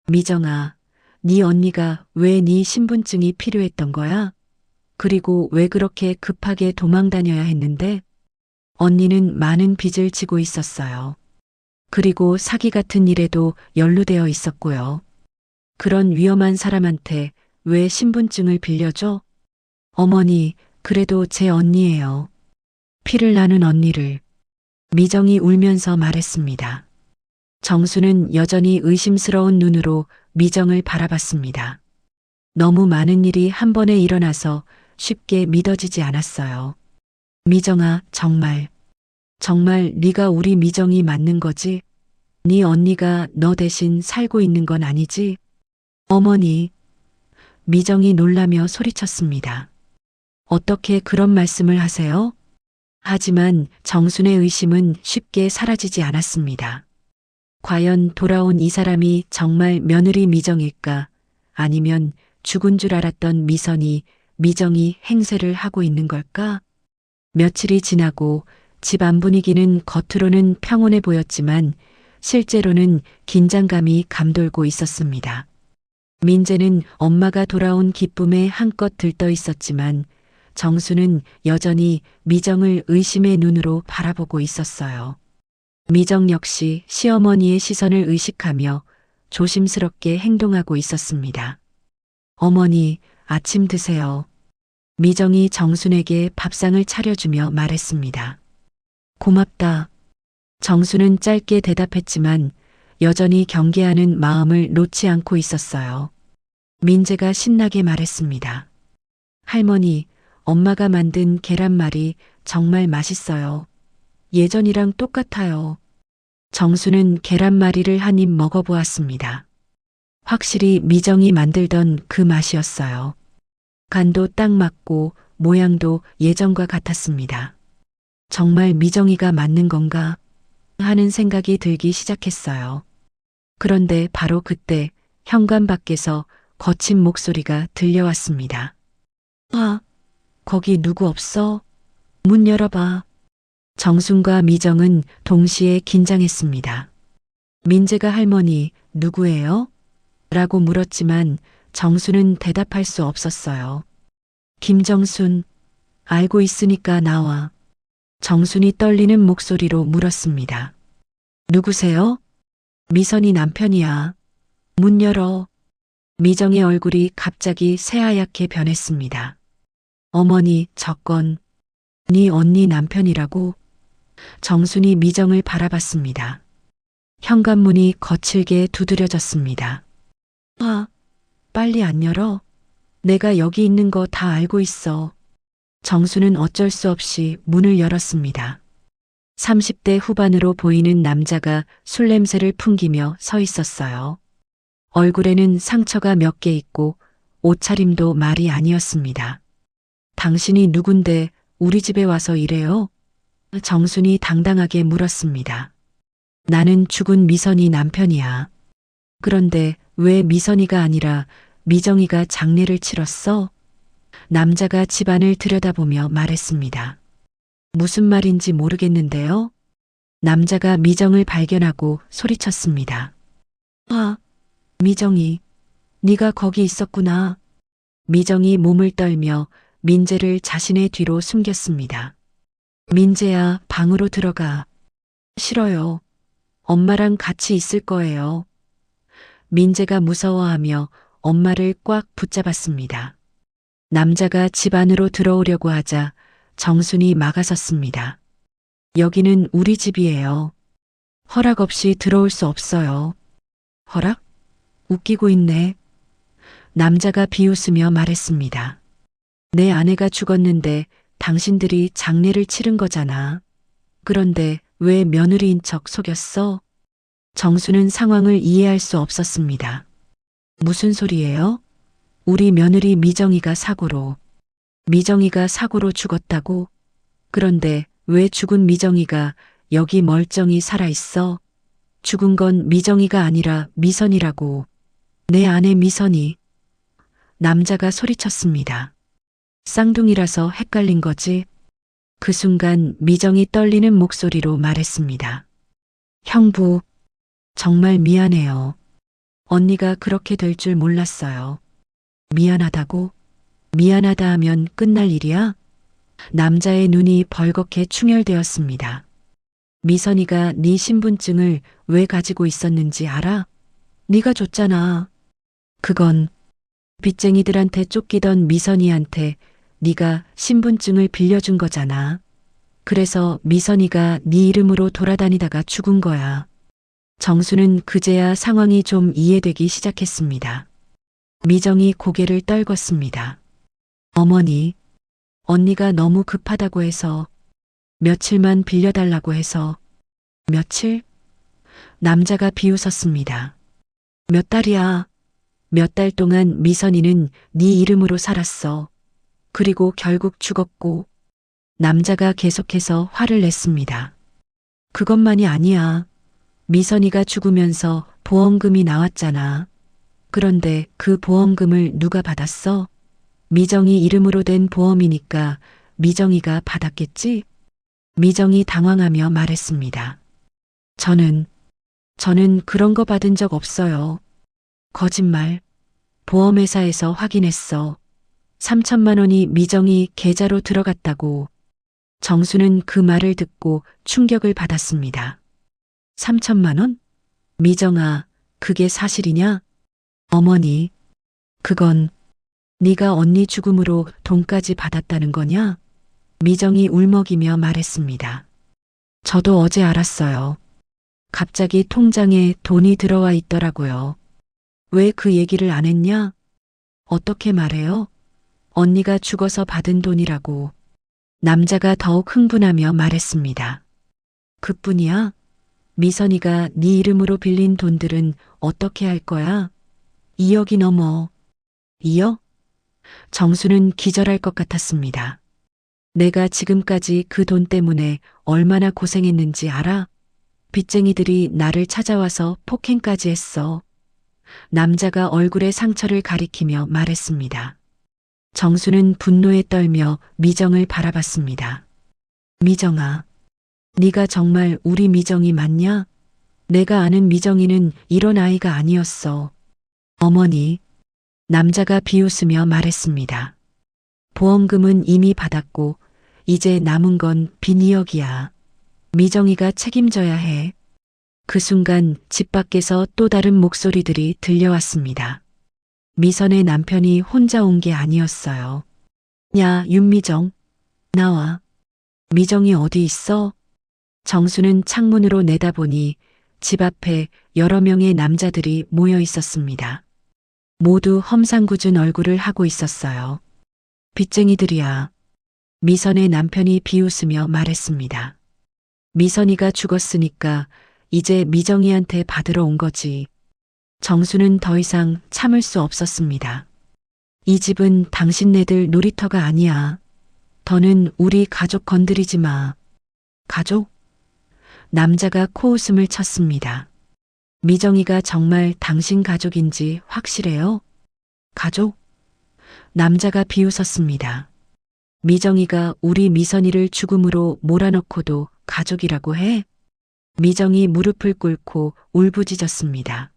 미정아, 네 언니가 왜 네 신분증이 필요했던 거야? 그리고 왜 그렇게 급하게 도망 다녀야 했는데? 언니는 많은 빚을 지고 있었어요. 그리고 사기 같은 일에도 연루되어 있었고요. 그런 위험한 사람한테 왜 신분증을 빌려줘? 어머니, 그래도 제 언니예요. 피를 나눈 언니를. 미정이 울면서 말했습니다. 정수는 여전히 의심스러운 눈으로 미정을 바라봤습니다. 너무 많은 일이 한 번에 일어나서 쉽게 믿어지지 않았어요. 미정아, 정말 네가 우리 미정이 맞는 거지? 네 언니가 너 대신 살고 있는 건 아니지? 어머니. 미정이 놀라며 소리쳤습니다. 어떻게 그런 말씀을 하세요? 하지만 정순의 의심은 쉽게 사라지지 않았습니다. 과연 돌아온 이 사람이 정말 며느리 미정일까? 아니면 죽은 줄 알았던 미선이 미정이 행세를 하고 있는 걸까? 며칠이 지나고 집 안 분위기는 겉으로는 평온해 보였지만 실제로는 긴장감이 감돌고 있었습니다. 민재는 엄마가 돌아온 기쁨에 한껏 들떠 있었지만 정수는 여전히 미정을 의심의 눈으로 바라보고 있었어요. 미정 역시 시어머니의 시선을 의식하며 조심스럽게 행동하고 있었습니다. 어머니, 아침 드세요. 미정이 정순에게 밥상을 차려주며 말했습니다. 고맙다. 정수는 짧게 대답했지만 여전히 경계하는 마음을 놓지 않고 있었어요. 민재가 신나게 말했습니다. 할머니, 엄마가 만든 계란말이 정말 맛있어요. 예전이랑 똑같아요. 정수는 계란말이를 한 입 먹어보았습니다. 확실히 미정이 만들던 그 맛이었어요. 간도 딱 맞고 모양도 예전과 같았습니다. 정말 미정이가 맞는 건가 하는 생각이 들기 시작했어요. 그런데 바로 그때 현관 밖에서 거친 목소리가 들려왔습니다. 아, 거기 누구 없어? 문 열어봐. 정순과 미정은 동시에 긴장했습니다. 민재가 할머니, 누구예요? 라고 물었지만 정수는 대답할 수 없었어요. 김정순, 알고 있으니까 나와. 정순이 떨리는 목소리로 물었습니다. 누구세요? 미선이 남편이야. 문 열어. 미정의 얼굴이 갑자기 새하얗게 변했습니다. 어머니, 저 건 네 언니 남편이라고? 정순이 미정을 바라봤습니다. 현관문이 거칠게 두드려졌습니다. 아, 빨리 안 열어. 내가 여기 있는 거 다 알고 있어. 정수는 어쩔 수 없이 문을 열었습니다. 30대 후반으로 보이는 남자가 술 냄새를 풍기며 서 있었어요. 얼굴에는 상처가 몇 개 있고 옷차림도 말이 아니었습니다. 당신이 누군데 우리 집에 와서 이래요? 정순이 당당하게 물었습니다. 나는 죽은 미선이 남편이야. 그런데 왜 미선이가 아니라 미정이가 장례를 치렀어? 남자가 집안을 들여다보며 말했습니다. 무슨 말인지 모르겠는데요. 남자가 미정을 발견하고 소리쳤습니다. 아, 미정이, 네가 거기 있었구나. 미정이 몸을 떨며 민재를 자신의 뒤로 숨겼습니다. 민재야, 방으로 들어가. 싫어요. 엄마랑 같이 있을 거예요. 민재가 무서워하며 엄마를 꽉 붙잡았습니다. 남자가 집 안으로 들어오려고 하자 정순이 막아섰습니다. 여기는 우리 집이에요. 허락 없이 들어올 수 없어요. 허락? 웃기고 있네. 남자가 비웃으며 말했습니다. 내 아내가 죽었는데 당신들이 장례를 치른 거잖아. 그런데 왜 며느리인 척 속였어? 정수는 상황을 이해할 수 없었습니다. 무슨 소리예요? 우리 며느리 미정이가 사고로 죽었다고? 그런데 왜 죽은 미정이가 여기 멀쩡히 살아있어? 죽은 건 미정이가 아니라 미선이라고. 내 아내 미선이. 남자가 소리쳤습니다. 쌍둥이라서 헷갈린 거지. 그 순간 미정이 떨리는 목소리로 말했습니다. 형부, 정말 미안해요. 언니가 그렇게 될 줄 몰랐어요. 미안하다고? 미안하다 하면 끝날 일이야? 남자의 눈이 벌겋게 충혈되었습니다. 미선이가 네 신분증을 왜 가지고 있었는지 알아? 네가 줬잖아. 그건 빚쟁이들한테 쫓기던 미선이한테 네가 신분증을 빌려준 거잖아. 그래서 미선이가 네 이름으로 돌아다니다가 죽은 거야. 정수는 그제야 상황이 좀 이해되기 시작했습니다. 미정이 고개를 떨궜습니다. 어머니, 언니가 너무 급하다고 해서 며칠만 빌려달라고 해서. 며칠? 남자가 비웃었습니다. 몇 달이야. 몇 달 동안 미선이는 네 이름으로 살았어. 그리고 결국 죽었고. 남자가 계속해서 화를 냈습니다. 그것만이 아니야. 미선이가 죽으면서 보험금이 나왔잖아. 그런데 그 보험금을 누가 받았어? 미정이 이름으로 된 보험이니까 미정이가 받았겠지? 미정이 당황하며 말했습니다. 저는 그런 거 받은 적 없어요. 거짓말. 보험회사에서 확인했어. 3천만 원이 미정이 계좌로 들어갔다고. 정수는 그 말을 듣고 충격을 받았습니다. 3천만 원? 미정아, 그게 사실이냐? 어머니, 그건 네가 언니 죽음으로 돈까지 받았다는 거냐? 미정이 울먹이며 말했습니다. 저도 어제 알았어요. 갑자기 통장에 돈이 들어와 있더라고요. 왜 그 얘기를 안 했냐? 어떻게 말해요? 언니가 죽어서 받은 돈이라고. 남자가 더욱 흥분하며 말했습니다. 그뿐이야? 미선이가 네 이름으로 빌린 돈들은 어떻게 할 거야? 2억이 넘어. 2억? 정수는 기절할 것 같았습니다. 내가 지금까지 그 돈 때문에 얼마나 고생했는지 알아? 빚쟁이들이 나를 찾아와서 폭행까지 했어. 남자가 얼굴에 상처를 가리키며 말했습니다. 정수는 분노에 떨며 미정을 바라봤습니다. 미정아, 네가 정말 우리 미정이 맞냐? 내가 아는 미정이는 이런 아이가 아니었어. 어머니, 남자가 비웃으며 말했습니다. 보험금은 이미 받았고 이제 남은 건 빚 2억이야. 미정이가 책임져야 해. 그 순간 집 밖에서 또 다른 목소리들이 들려왔습니다. 미선의 남편이 혼자 온 게 아니었어요. 야, 윤미정, 나와. 미정이 어디 있어? 정수는 창문으로 내다보니 집 앞에 여러 명의 남자들이 모여 있었습니다. 모두 험상궂은 얼굴을 하고 있었어요. 빚쟁이들이야. 미선의 남편이 비웃으며 말했습니다. 미선이가 죽었으니까 이제 미정이한테 받으러 온 거지. 정수는 더 이상 참을 수 없었습니다. 이 집은 당신네들 놀이터가 아니야. 더는 우리 가족 건드리지 마. 가족? 남자가 코웃음을 쳤습니다. 미정이가 정말 당신 가족인지 확실해요? 가족? 남자가 비웃었습니다. 미정이가 우리 미선이를 죽음으로 몰아넣고도 가족이라고 해? 미정이 무릎을 꿇고 울부짖었습니다.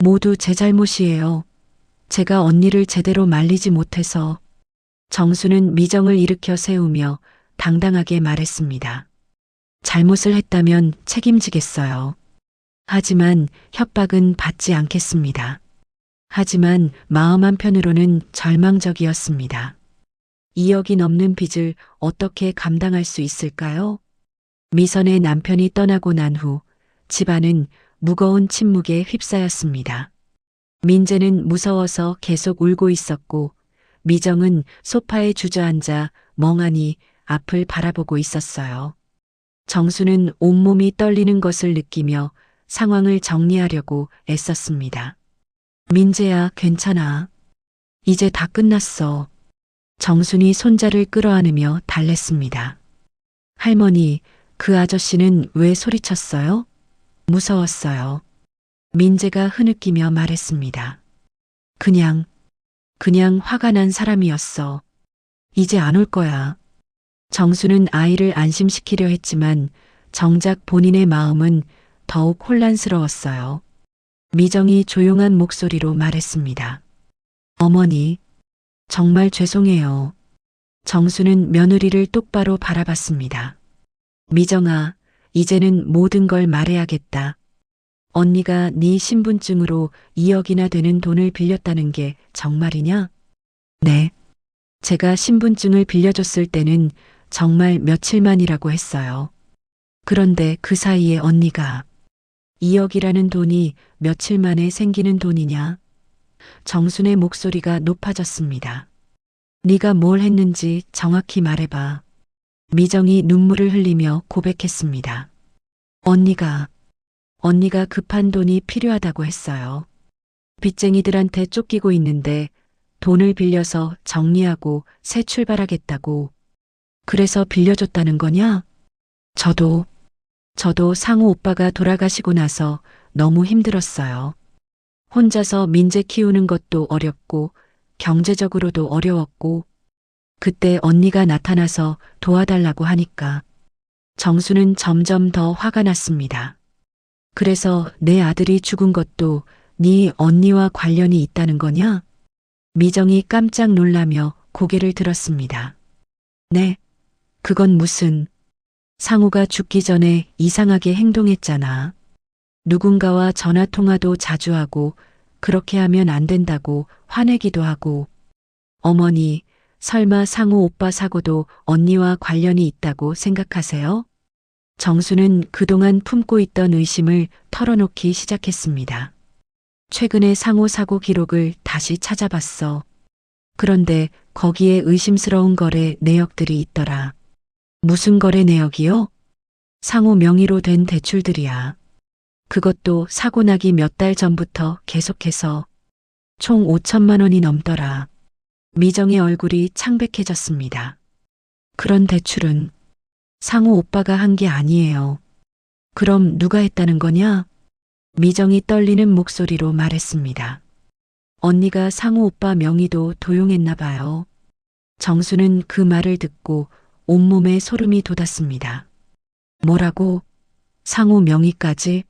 모두 제 잘못이에요. 제가 언니를 제대로 말리지 못해서. 정수는 미정을 일으켜 세우며 당당하게 말했습니다. 잘못을 했다면 책임지겠어요. 하지만 협박은 받지 않겠습니다. 하지만 마음 한편으로는 절망적이었습니다. 2억이 넘는 빚을 어떻게 감당할 수 있을까요? 미선의 남편이 떠나고 난 후 집안은 무거운 침묵에 휩싸였습니다. 민재는 무서워서 계속 울고 있었고 미정은 소파에 주저앉아 멍하니 앞을 바라보고 있었어요. 정수는 온몸이 떨리는 것을 느끼며 상황을 정리하려고 애썼습니다. 민재야, 괜찮아. 이제 다 끝났어. 정순이 손자를 끌어안으며 달랬습니다. 할머니, 그 아저씨는 왜 소리쳤어요? 무서웠어요. 민재가 흐느끼며 말했습니다. 그냥 화가 난 사람이었어. 이제 안 올 거야. 정수는 아이를 안심시키려 했지만 정작 본인의 마음은 더욱 혼란스러웠어요. 미정이 조용한 목소리로 말했습니다. 어머니, 정말 죄송해요. 정수는 며느리를 똑바로 바라봤습니다. 미정아, 이제는 모든 걸 말해야겠다. 언니가 네 신분증으로 2억이나 되는 돈을 빌렸다는 게 정말이냐? 네. 제가 신분증을 빌려줬을 때는 정말 며칠만이라고 했어요. 그런데 그 사이에 언니가 2억이라는 돈이 며칠 만에 생기는 돈이냐? 정순의 목소리가 높아졌습니다. 네가 뭘 했는지 정확히 말해봐. 미정이 눈물을 흘리며 고백했습니다. 언니가 급한 돈이 필요하다고 했어요. 빚쟁이들한테 쫓기고 있는데 돈을 빌려서 정리하고 새 출발하겠다고. 그래서 빌려줬다는 거냐? 저도 상우 오빠가 돌아가시고 나서 너무 힘들었어요. 혼자서 민재 키우는 것도 어렵고 경제적으로도 어려웠고 그때 언니가 나타나서 도와달라고 하니까 정수는 점점 더 화가 났습니다. 그래서 내 아들이 죽은 것도 네 언니와 관련이 있다는 거냐? 미정이 깜짝 놀라며 고개를 들었습니다. 네, 그건 무슨, 상우가 죽기 전에 이상하게 행동했잖아. 누군가와 전화 통화도 자주 하고 그렇게 하면 안 된다고 화내기도 하고. 어머니, 설마 상우 오빠 사고도 언니와 관련이 있다고 생각하세요? 정수는 그동안 품고 있던 의심을 털어놓기 시작했습니다. 최근에 상우 사고 기록을 다시 찾아봤어. 그런데 거기에 의심스러운 거래 내역들이 있더라. 무슨 거래 내역이요? 상우 명의로 된 대출들이야. 그것도 사고 나기 몇 달 전부터 계속해서 총 5천만 원이 넘더라. 미정의 얼굴이 창백해졌습니다. 그런 대출은 상우 오빠가 한 게 아니에요. 그럼 누가 했다는 거냐? 미정이 떨리는 목소리로 말했습니다. 언니가 상우 오빠 명의도 도용했나 봐요. 정수는 그 말을 듣고 온몸에 소름이 돋았습니다. 뭐라고? 상우 명의까지?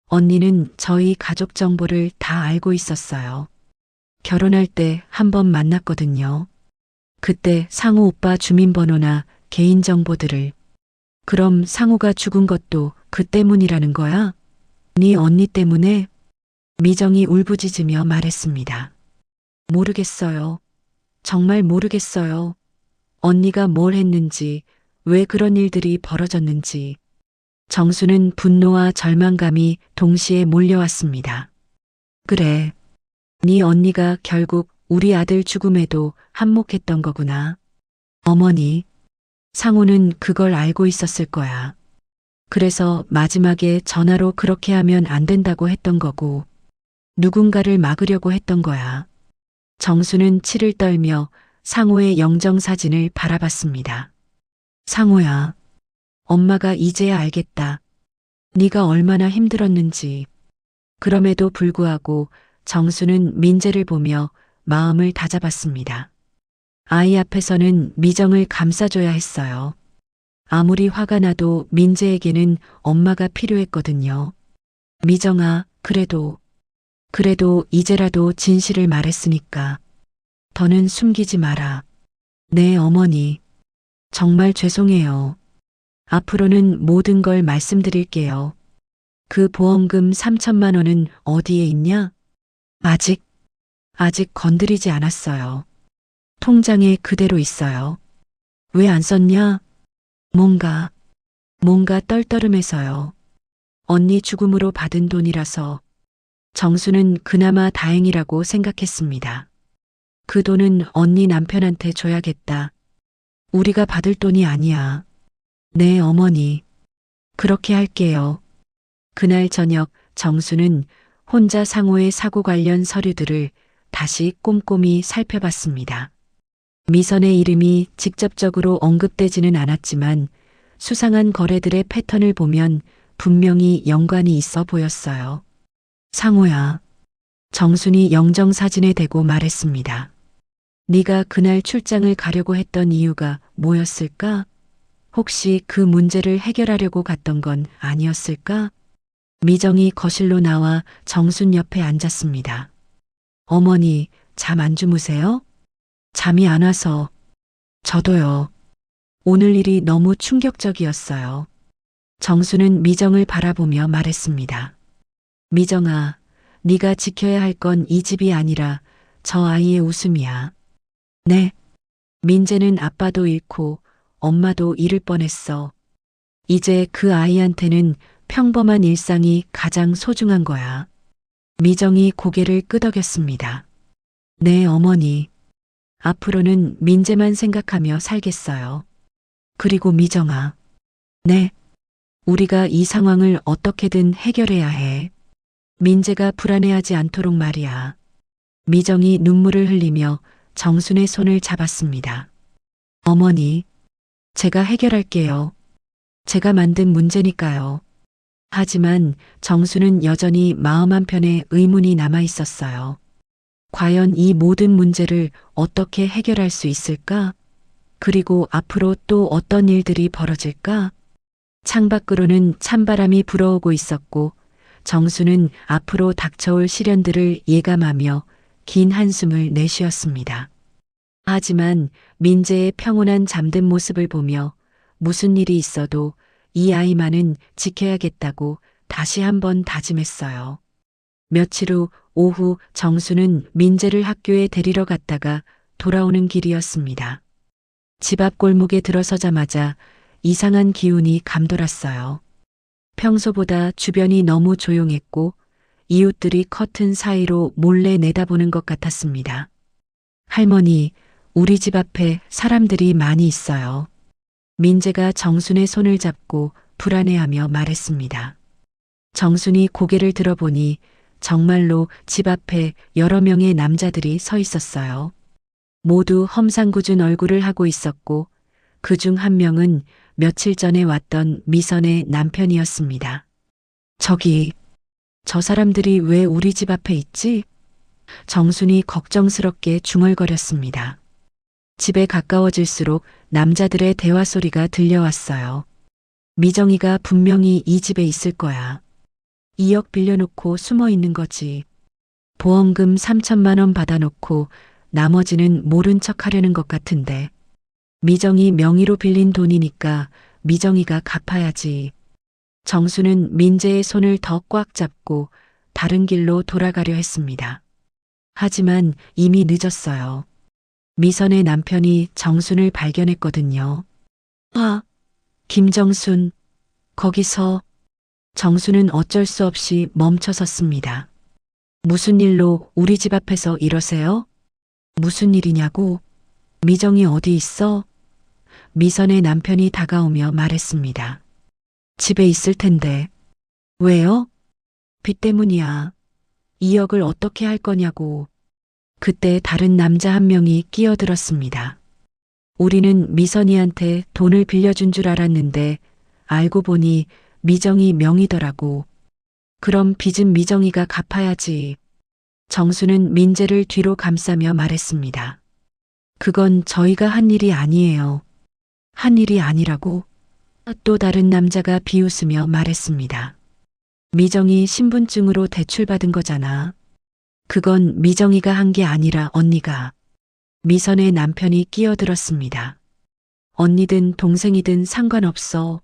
언니는 저희 가족 정보를 다 알고 있었어요. 결혼할 때 한 번 만났거든요. 그때 상우 오빠 주민번호나 개인정보들을. 그럼 상우가 죽은 것도 그 때문이라는 거야? 네 언니 때문에? 미정이 울부짖으며 말했습니다. 모르겠어요. 정말 모르겠어요. 언니가 뭘 했는지, 왜 그런 일들이 벌어졌는지. 정수는 분노와 절망감이 동시에 몰려왔습니다. 그래. 네 언니가 결국 우리 아들 죽음에도 한몫했던 거구나. 어머니, 상우는 그걸 알고 있었을 거야. 그래서 마지막에 전화로 그렇게 하면 안 된다고 했던 거고, 누군가를 막으려고 했던 거야. 정수는 치를 떨며 상우의 영정사진을 바라봤습니다. 상우야, 엄마가 이제야 알겠다. 네가 얼마나 힘들었는지. 그럼에도 불구하고 정수는 민재를 보며 마음을 다잡았습니다. 아이 앞에서는 미정을 감싸줘야 했어요. 아무리 화가 나도 민재에게는 엄마가 필요했거든요. 미정아, 그래도 이제라도 진실을 말했으니까. 더는 숨기지 마라. 네, 어머니. 정말 죄송해요. 앞으로는 모든 걸 말씀드릴게요. 그 보험금 3천만 원은 어디에 있냐? 아직 건드리지 않았어요. 통장에 그대로 있어요. 왜 안 썼냐? 뭔가 떨떠름해서요. 언니 죽음으로 받은 돈이라서. 정수는 그나마 다행이라고 생각했습니다. 그 돈은 언니 남편한테 줘야겠다. 우리가 받을 돈이 아니야. 네, 어머니. 그렇게 할게요. 그날 저녁 정수는 혼자 상호의 사고 관련 서류들을 다시 꼼꼼히 살펴봤습니다. 미선의 이름이 직접적으로 언급되지는 않았지만 수상한 거래들의 패턴을 보면 분명히 연관이 있어 보였어요. 상호야. 정순이 영정사진에 대고 말했습니다. 네가 그날 출장을 가려고 했던 이유가 뭐였을까? 혹시 그 문제를 해결하려고 갔던 건 아니었을까? 미정이 거실로 나와 정순 옆에 앉았습니다. 어머니, 잠 안 주무세요? 잠이 안 와서. 저도요. 오늘 일이 너무 충격적이었어요. 정수는 미정을 바라보며 말했습니다. 미정아, 네가 지켜야 할 건 이 집이 아니라 저 아이의 웃음이야. 네. 민재는 아빠도 잃고 엄마도 잃을 뻔했어. 이제 그 아이한테는 평범한 일상이 가장 소중한 거야. 미정이 고개를 끄덕였습니다. 네, 어머니. 앞으로는 민재만 생각하며 살겠어요. 그리고 미정아. 네. 우리가 이 상황을 어떻게든 해결해야 해. 민재가 불안해하지 않도록 말이야. 미정이 눈물을 흘리며 정순의 손을 잡았습니다. 어머니, 제가 해결할게요. 제가 만든 문제니까요. 하지만 정수는 여전히 마음 한편에 의문이 남아 있었어요. 과연 이 모든 문제를 어떻게 해결할 수 있을까? 그리고 앞으로 또 어떤 일들이 벌어질까? 창밖으로는 찬바람이 불어오고 있었고 정수는 앞으로 닥쳐올 시련들을 예감하며 긴 한숨을 내쉬었습니다. 하지만 민재의 평온한 잠든 모습을 보며 무슨 일이 있어도 이 아이만은 지켜야겠다고 다시 한번 다짐했어요. 며칠 후 오후 정수는 민재를 학교에 데리러 갔다가 돌아오는 길이었습니다. 집 앞 골목에 들어서자마자 이상한 기운이 감돌았어요. 평소보다 주변이 너무 조용했고 이웃들이 커튼 사이로 몰래 내다보는 것 같았습니다. 할머니, 우리 집 앞에 사람들이 많이 있어요. 민재가 정순의 손을 잡고 불안해하며 말했습니다. 정순이 고개를 들어보니 정말로 집 앞에 여러 명의 남자들이 서 있었어요. 모두 험상궂은 얼굴을 하고 있었고 그 중 한 명은 며칠 전에 왔던 미선의 남편이었습니다. 저기, 저 사람들이 왜 우리 집 앞에 있지? 정순이 걱정스럽게 중얼거렸습니다. 집에 가까워질수록 남자들의 대화 소리가 들려왔어요. 미정이가 분명히 이 집에 있을 거야. 2억 빌려놓고 숨어 있는 거지. 보험금 3천만 원 받아놓고 나머지는 모른 척 하려는 것 같은데. 미정이 명의로 빌린 돈이니까 미정이가 갚아야지. 정수는 민재의 손을 더 꽉 잡고 다른 길로 돌아가려 했습니다. 하지만 이미 늦었어요. 미선의 남편이 정순을 발견했거든요. 아, 김정순, 거기서. 정수는 어쩔 수 없이 멈춰섰습니다. 무슨 일로 우리 집 앞에서 이러세요? 무슨 일이냐고? 미정이 어디 있어? 미선의 남편이 다가오며 말했습니다. 집에 있을 텐데. 왜요? 빚 때문이야. 2억을 어떻게 할 거냐고. 그때 다른 남자 한 명이 끼어들었습니다. 우리는 미선이한테 돈을 빌려준 줄 알았는데 알고 보니 미정이 명의더라고. 그럼 빚은 미정이가 갚아야지. 정수는 민재를 뒤로 감싸며 말했습니다. 그건 저희가 한 일이 아니에요. 한 일이 아니라고? 또 다른 남자가 비웃으며 말했습니다. 미정이 신분증으로 대출받은 거잖아. 그건 미정이가 한 게 아니라 언니가. 미선의 남편이 끼어들었습니다. 언니든 동생이든 상관없어.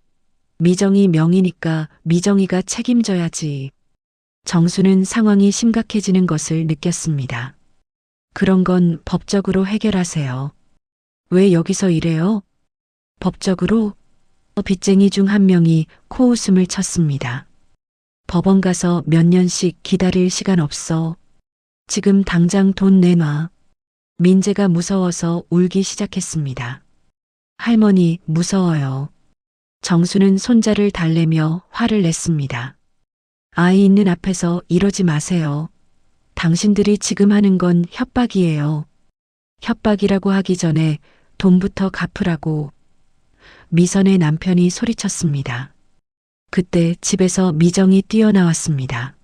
미정이 명의니까 미정이가 책임져야지. 정수는 상황이 심각해지는 것을 느꼈습니다. 그런 건 법적으로 해결하세요. 왜 여기서 이래요? 법적으로? 빚쟁이 중 한 명이 코웃음을 쳤습니다. 법원 가서 몇 년씩 기다릴 시간 없어. 지금 당장 돈 내놔. 민재가 무서워서 울기 시작했습니다. 할머니, 무서워요. 정수는 손자를 달래며 화를 냈습니다. 아이 있는 앞에서 이러지 마세요. 당신들이 지금 하는 건 협박이에요. 협박이라고 하기 전에 돈부터 갚으라고. 미선의 남편이 소리쳤습니다. 그때 집에서 미정이 뛰어나왔습니다.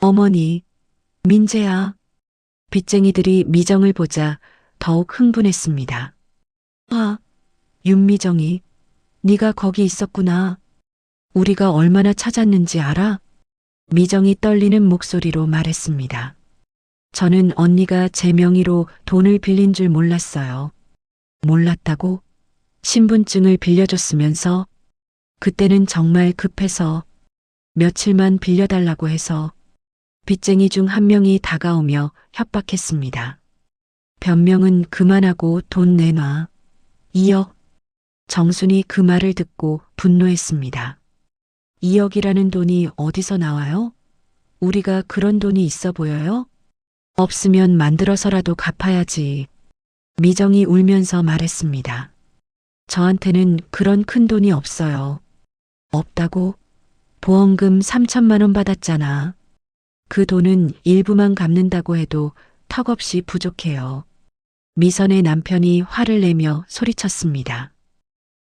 어머니, 민재야. 빚쟁이들이 미정을 보자 더욱 흥분했습니다. 아, 윤미정이, 네가 거기 있었구나. 우리가 얼마나 찾았는지 알아? 미정이 떨리는 목소리로 말했습니다. 저는 언니가 제 명의로 돈을 빌린 줄 몰랐어요. 몰랐다고? 신분증을 빌려줬으면서? 그때는 정말 급해서 며칠만 빌려달라고 해서. 빚쟁이 중 한 명이 다가오며 협박했습니다. 변명은 그만하고 돈 내놔. 2억. 정순이 그 말을 듣고 분노했습니다. 2억이라는 돈이 어디서 나와요? 우리가 그런 돈이 있어 보여요? 없으면 만들어서라도 갚아야지. 미정이 울면서 말했습니다. 저한테는 그런 큰 돈이 없어요. 없다고? 보험금 3천만 원 받았잖아. 그 돈은 일부만 갚는다고 해도 턱없이 부족해요. 미선의 남편이 화를 내며 소리쳤습니다.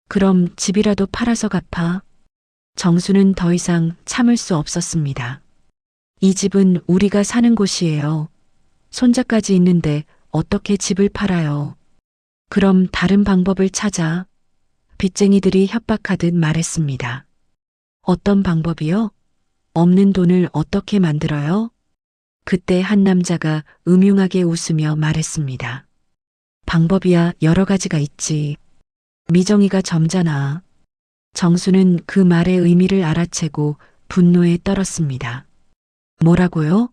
그럼 집이라도 팔아서 갚아. 정수는 더 이상 참을 수 없었습니다. 이 집은 우리가 사는 곳이에요. 손자까지 있는데 어떻게 집을 팔아요. 그럼 다른 방법을 찾아. 빚쟁이들이 협박하듯 말했습니다. 어떤 방법이요? 없는 돈을 어떻게 만들어요? 그때 한 남자가 음흉하게 웃으며 말했습니다. 방법이야 여러 가지가 있지. 미정이가 점잖아. 정수는 그 말의 의미를 알아채고 분노에 떨었습니다. 뭐라고요?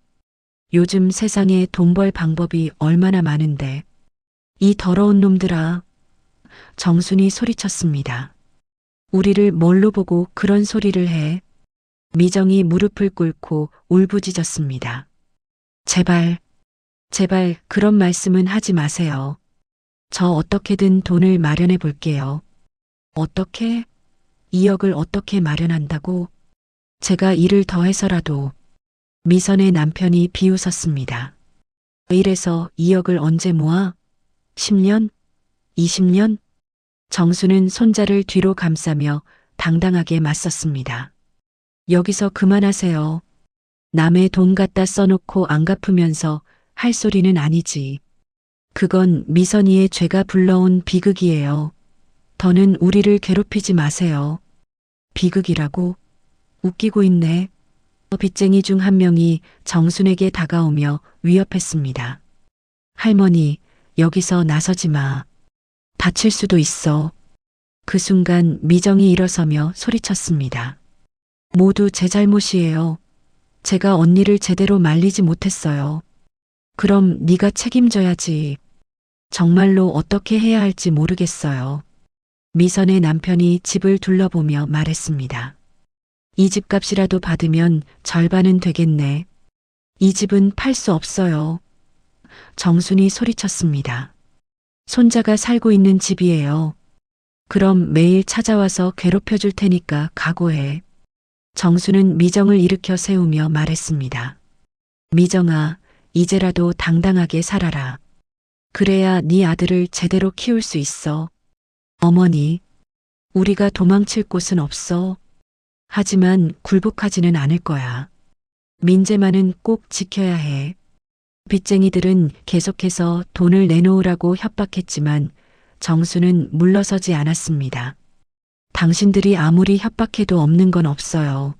요즘 세상에 돈 벌 방법이 얼마나 많은데. 이 더러운 놈들아. 정순이 소리쳤습니다. 우리를 뭘로 보고 그런 소리를 해? 미정이 무릎을 꿇고 울부짖었습니다. 제발, 제발 그런 말씀은 하지 마세요. 저 어떻게든 돈을 마련해 볼게요. 어떻게? 2억을 어떻게 마련한다고? 제가 일을 더 해서라도. 미선의 남편이 비웃었습니다. 이래서 2억을 언제 모아? 10년? 20년? 정수는 손자를 뒤로 감싸며 당당하게 맞섰습니다. 여기서 그만하세요. 남의 돈 갖다 써놓고 안 갚으면서 할 소리는 아니지. 그건 미선이의 죄가 불러온 비극이에요. 더는 우리를 괴롭히지 마세요. 비극이라고? 웃기고 있네. 빚쟁이 중 한 명이 정순에게 다가오며 위협했습니다. 할머니, 여기서 나서지 마. 다칠 수도 있어. 그 순간 미정이 일어서며 소리쳤습니다. 모두 제 잘못이에요. 제가 언니를 제대로 말리지 못했어요. 그럼 네가 책임져야지. 정말로 어떻게 해야 할지 모르겠어요. 미선의 남편이 집을 둘러보며 말했습니다. 이 집값이라도 받으면 절반은 되겠네. 이 집은 팔 수 없어요. 정순이 소리쳤습니다. 손자가 살고 있는 집이에요. 그럼 매일 찾아와서 괴롭혀 줄 테니까 각오해. 정수는 미정을 일으켜 세우며 말했습니다. 미정아, 이제라도 당당하게 살아라. 그래야 네 아들을 제대로 키울 수 있어. 어머니, 우리가 도망칠 곳은 없어. 하지만 굴복하지는 않을 거야. 민재만은 꼭 지켜야 해. 빚쟁이들은 계속해서 돈을 내놓으라고 협박했지만 정수는 물러서지 않았습니다. 당신들이 아무리 협박해도 없는 건 없어요.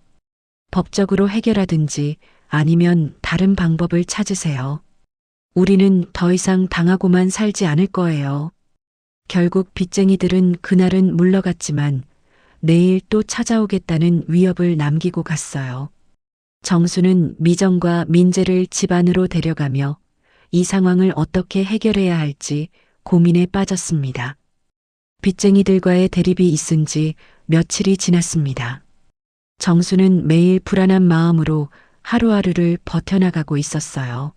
법적으로 해결하든지 아니면 다른 방법을 찾으세요. 우리는 더 이상 당하고만 살지 않을 거예요. 결국 빚쟁이들은 그날은 물러갔지만 내일 또 찾아오겠다는 위협을 남기고 갔어요. 정수는 미정과 민재를 집 안으로 데려가며 이 상황을 어떻게 해결해야 할지 고민에 빠졌습니다. 빚쟁이들과의 대립이 있은 지 며칠이 지났습니다. 정수는 매일 불안한 마음으로 하루하루를 버텨나가고 있었어요.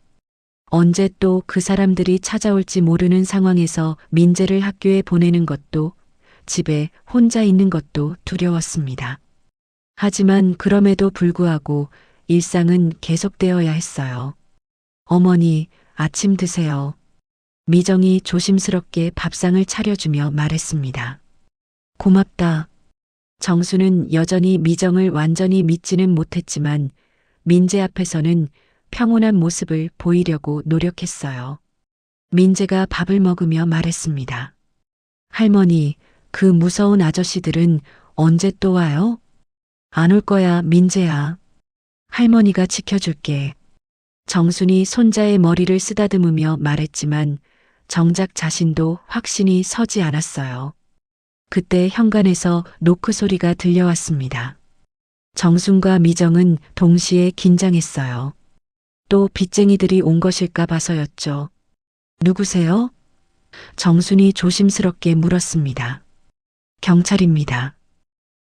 언제 또 그 사람들이 찾아올지 모르는 상황에서 민재를 학교에 보내는 것도 집에 혼자 있는 것도 두려웠습니다. 하지만 그럼에도 불구하고 일상은 계속되어야 했어요. 어머니, 아침 드세요. 미정이 조심스럽게 밥상을 차려주며 말했습니다. 고맙다. 정수는 여전히 미정을 완전히 믿지는 못했지만 민재 앞에서는 평온한 모습을 보이려고 노력했어요. 민재가 밥을 먹으며 말했습니다. 할머니, 그 무서운 아저씨들은 언제 또 와요? 안 올 거야, 민재야. 할머니가 지켜줄게. 정순이 손자의 머리를 쓰다듬으며 말했지만 정작 자신도 확신이 서지 않았어요. 그때 현관에서 노크 소리가 들려왔습니다. 정순과 미정은 동시에 긴장했어요. 또 빚쟁이들이 온 것일까 봐서였죠. 누구세요? 정순이 조심스럽게 물었습니다. 경찰입니다.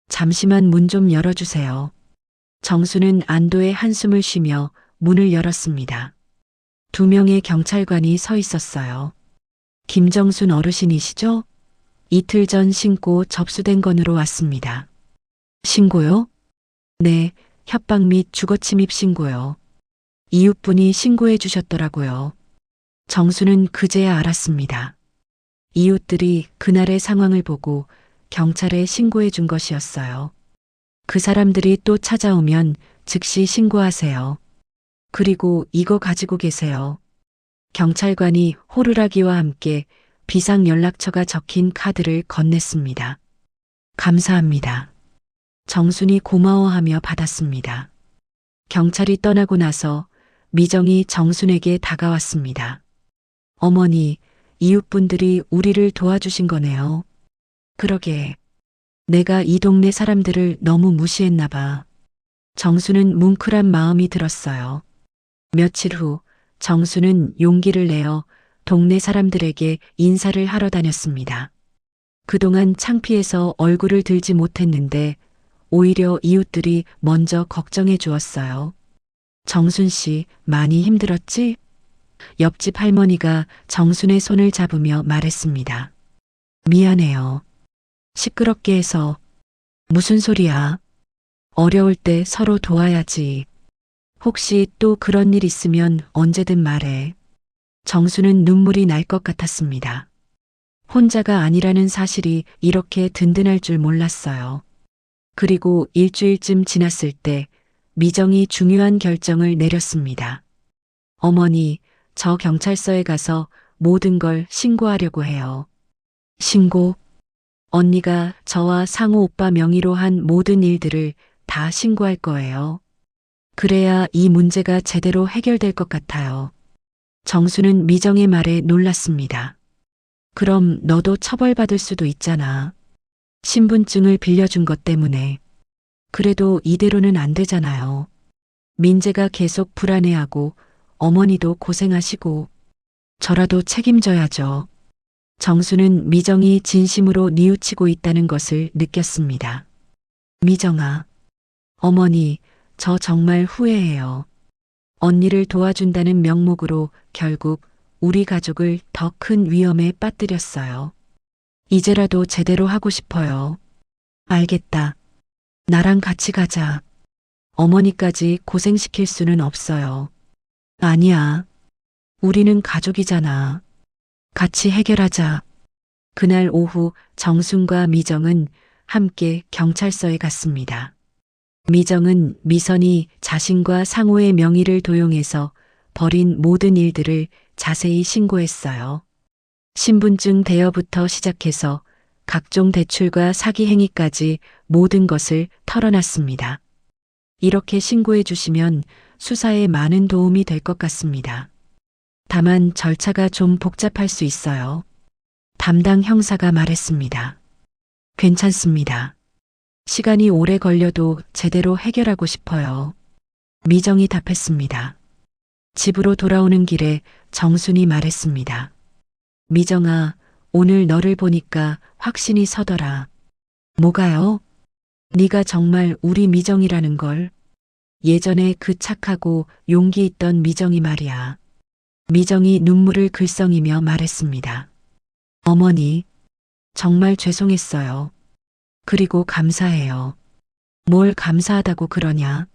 잠시만 문 좀 열어주세요. 정수는 안도의 한숨을 쉬며 문을 열었습니다. 2명의 경찰관이 서 있었어요. 김정순 어르신이시죠? 이틀 전 신고 접수된 건으로 왔습니다. 신고요? 네, 협박 및 주거침입 신고요. 이웃분이 신고해 주셨더라고요. 정수는 그제야 알았습니다. 이웃들이 그날의 상황을 보고 경찰에 신고해 준 것이었어요. 그 사람들이 또 찾아오면 즉시 신고하세요. 그리고 이거 가지고 계세요. 경찰관이 호루라기와 함께 비상연락처가 적힌 카드를 건넸습니다. 감사합니다. 정순이 고마워하며 받았습니다. 경찰이 떠나고 나서 미정이 정순에게 다가왔습니다. 어머니, 이웃분들이 우리를 도와주신 거네요. 그러게. 내가 이 동네 사람들을 너무 무시했나 봐. 정수는 뭉클한 마음이 들었어요. 며칠 후 정수는 용기를 내어 동네 사람들에게 인사를 하러 다녔습니다. 그동안 창피해서 얼굴을 들지 못했는데 오히려 이웃들이 먼저 걱정해 주었어요. 정순 씨, 많이 힘들었지? 옆집 할머니가 정순의 손을 잡으며 말했습니다. 미안해요. 시끄럽게 해서. 무슨 소리야? 어려울 때 서로 도와야지. 혹시 또 그런 일 있으면 언제든 말해. 정수는 눈물이 날 것 같았습니다. 혼자가 아니라는 사실이 이렇게 든든할 줄 몰랐어요. 그리고 일주일쯤 지났을 때 미정이 중요한 결정을 내렸습니다. 어머니, 저 경찰서에 가서 모든 걸 신고하려고 해요. 신고? 언니가 저와 상호 오빠 명의로 한 모든 일들을 다 신고할 거예요. 그래야 이 문제가 제대로 해결될 것 같아요. 정수는 미정의 말에 놀랐습니다. 그럼 너도 처벌받을 수도 있잖아. 신분증을 빌려준 것 때문에. 그래도 이대로는 안 되잖아요. 민재가 계속 불안해하고 어머니도 고생하시고 저라도 책임져야죠. 정수는 미정이 진심으로 뉘우치고 있다는 것을 느꼈습니다. 미정아, 어머니, 저 정말 후회해요. 언니를 도와준다는 명목으로 결국 우리 가족을 더 큰 위험에 빠뜨렸어요. 이제라도 제대로 하고 싶어요. 알겠다. 나랑 같이 가자. 어머니까지 고생시킬 수는 없어요. 아니야. 우리는 가족이잖아. 같이 해결하자. 그날 오후 정순과 미정은 함께 경찰서에 갔습니다. 미정은 미선이 자신과 상호의 명의를 도용해서 벌인 모든 일들을 자세히 신고했어요. 신분증 대여부터 시작해서 각종 대출과 사기 행위까지 모든 것을 털어놨습니다. 이렇게 신고해 주시면 수사에 많은 도움이 될 것 같습니다. 다만 절차가 좀 복잡할 수 있어요. 담당 형사가 말했습니다. 괜찮습니다. 시간이 오래 걸려도 제대로 해결하고 싶어요. 미정이 답했습니다. 집으로 돌아오는 길에 정순이 말했습니다. 미정아, 오늘 너를 보니까 확신이 서더라. 뭐가요? 네가 정말 우리 미정이라는 걸. 예전에 그 착하고 용기 있던 미정이 말이야. 미정이 눈물을 글썽이며 말했습니다. 어머니, 정말 죄송했어요. 그리고 감사해요. 뭘 감사하다고 그러냐?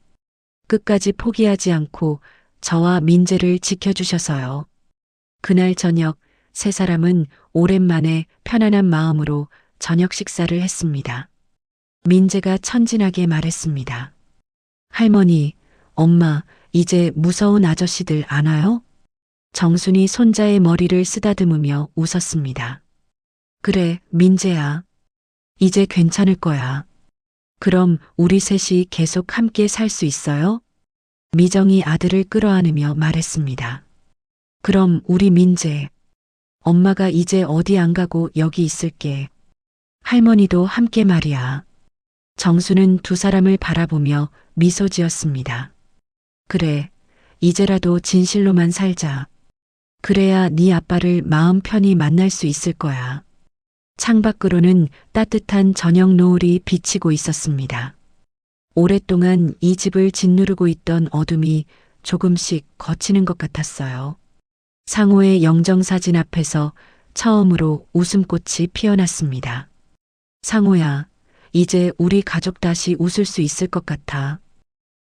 끝까지 포기하지 않고 저와 민재를 지켜주셔서요. 그날 저녁 세 사람은 오랜만에 편안한 마음으로 저녁 식사를 했습니다. 민재가 천진하게 말했습니다. 할머니, 엄마, 이제 무서운 아저씨들 안 와요? 정순이 손자의 머리를 쓰다듬으며 웃었습니다. 그래, 민재야. 이제 괜찮을 거야. 그럼 우리 셋이 계속 함께 살 수 있어요? 미정이 아들을 끌어안으며 말했습니다. 그럼 우리 민재. 엄마가 이제 어디 안 가고 여기 있을게. 할머니도 함께 말이야. 정수는 두 사람을 바라보며 미소 지었습니다. 그래, 이제라도 진실로만 살자. 그래야 네 아빠를 마음 편히 만날 수 있을 거야. 창밖으로는 따뜻한 저녁 노을이 비치고 있었습니다. 오랫동안 이 집을 짓누르고 있던 어둠이 조금씩 걷히는 것 같았어요. 상호의 영정사진 앞에서 처음으로 웃음꽃이 피어났습니다. 상호야, 이제 우리 가족 다시 웃을 수 있을 것 같아.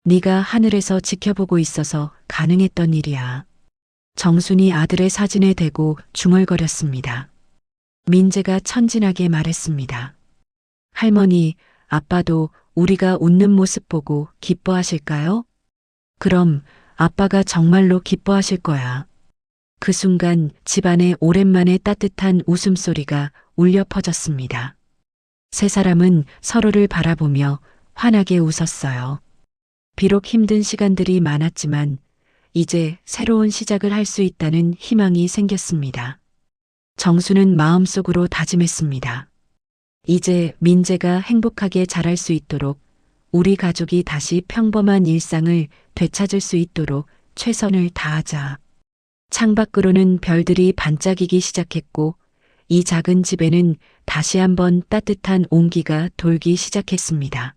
네가 하늘에서 지켜보고 있어서 가능했던 일이야. 정순이 아들의 사진에 대고 중얼거렸습니다. 민재가 천진하게 말했습니다. 할머니, 아빠도 우리가 웃는 모습 보고 기뻐하실까요? 그럼 아빠가 정말로 기뻐하실 거야. 그 순간 집안에 오랜만에 따뜻한 웃음소리가 울려 퍼졌습니다. 세 사람은 서로를 바라보며 환하게 웃었어요. 비록 힘든 시간들이 많았지만 이제 새로운 시작을 할 수 있다는 희망이 생겼습니다. 정수는 마음속으로 다짐했습니다. 이제 민재가 행복하게 자랄 수 있도록, 우리 가족이 다시 평범한 일상을 되찾을 수 있도록 최선을 다하자. 창밖으로는 별들이 반짝이기 시작했고 이 작은 집에는 다시 한번 따뜻한 온기가 돌기 시작했습니다.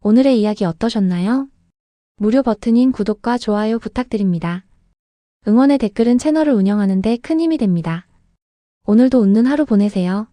오늘의 이야기 어떠셨나요? 무료 버튼인 구독과 좋아요 부탁드립니다. 응원의 댓글은 채널을 운영하는 데 큰 힘이 됩니다. 오늘도 웃는 하루 보내세요.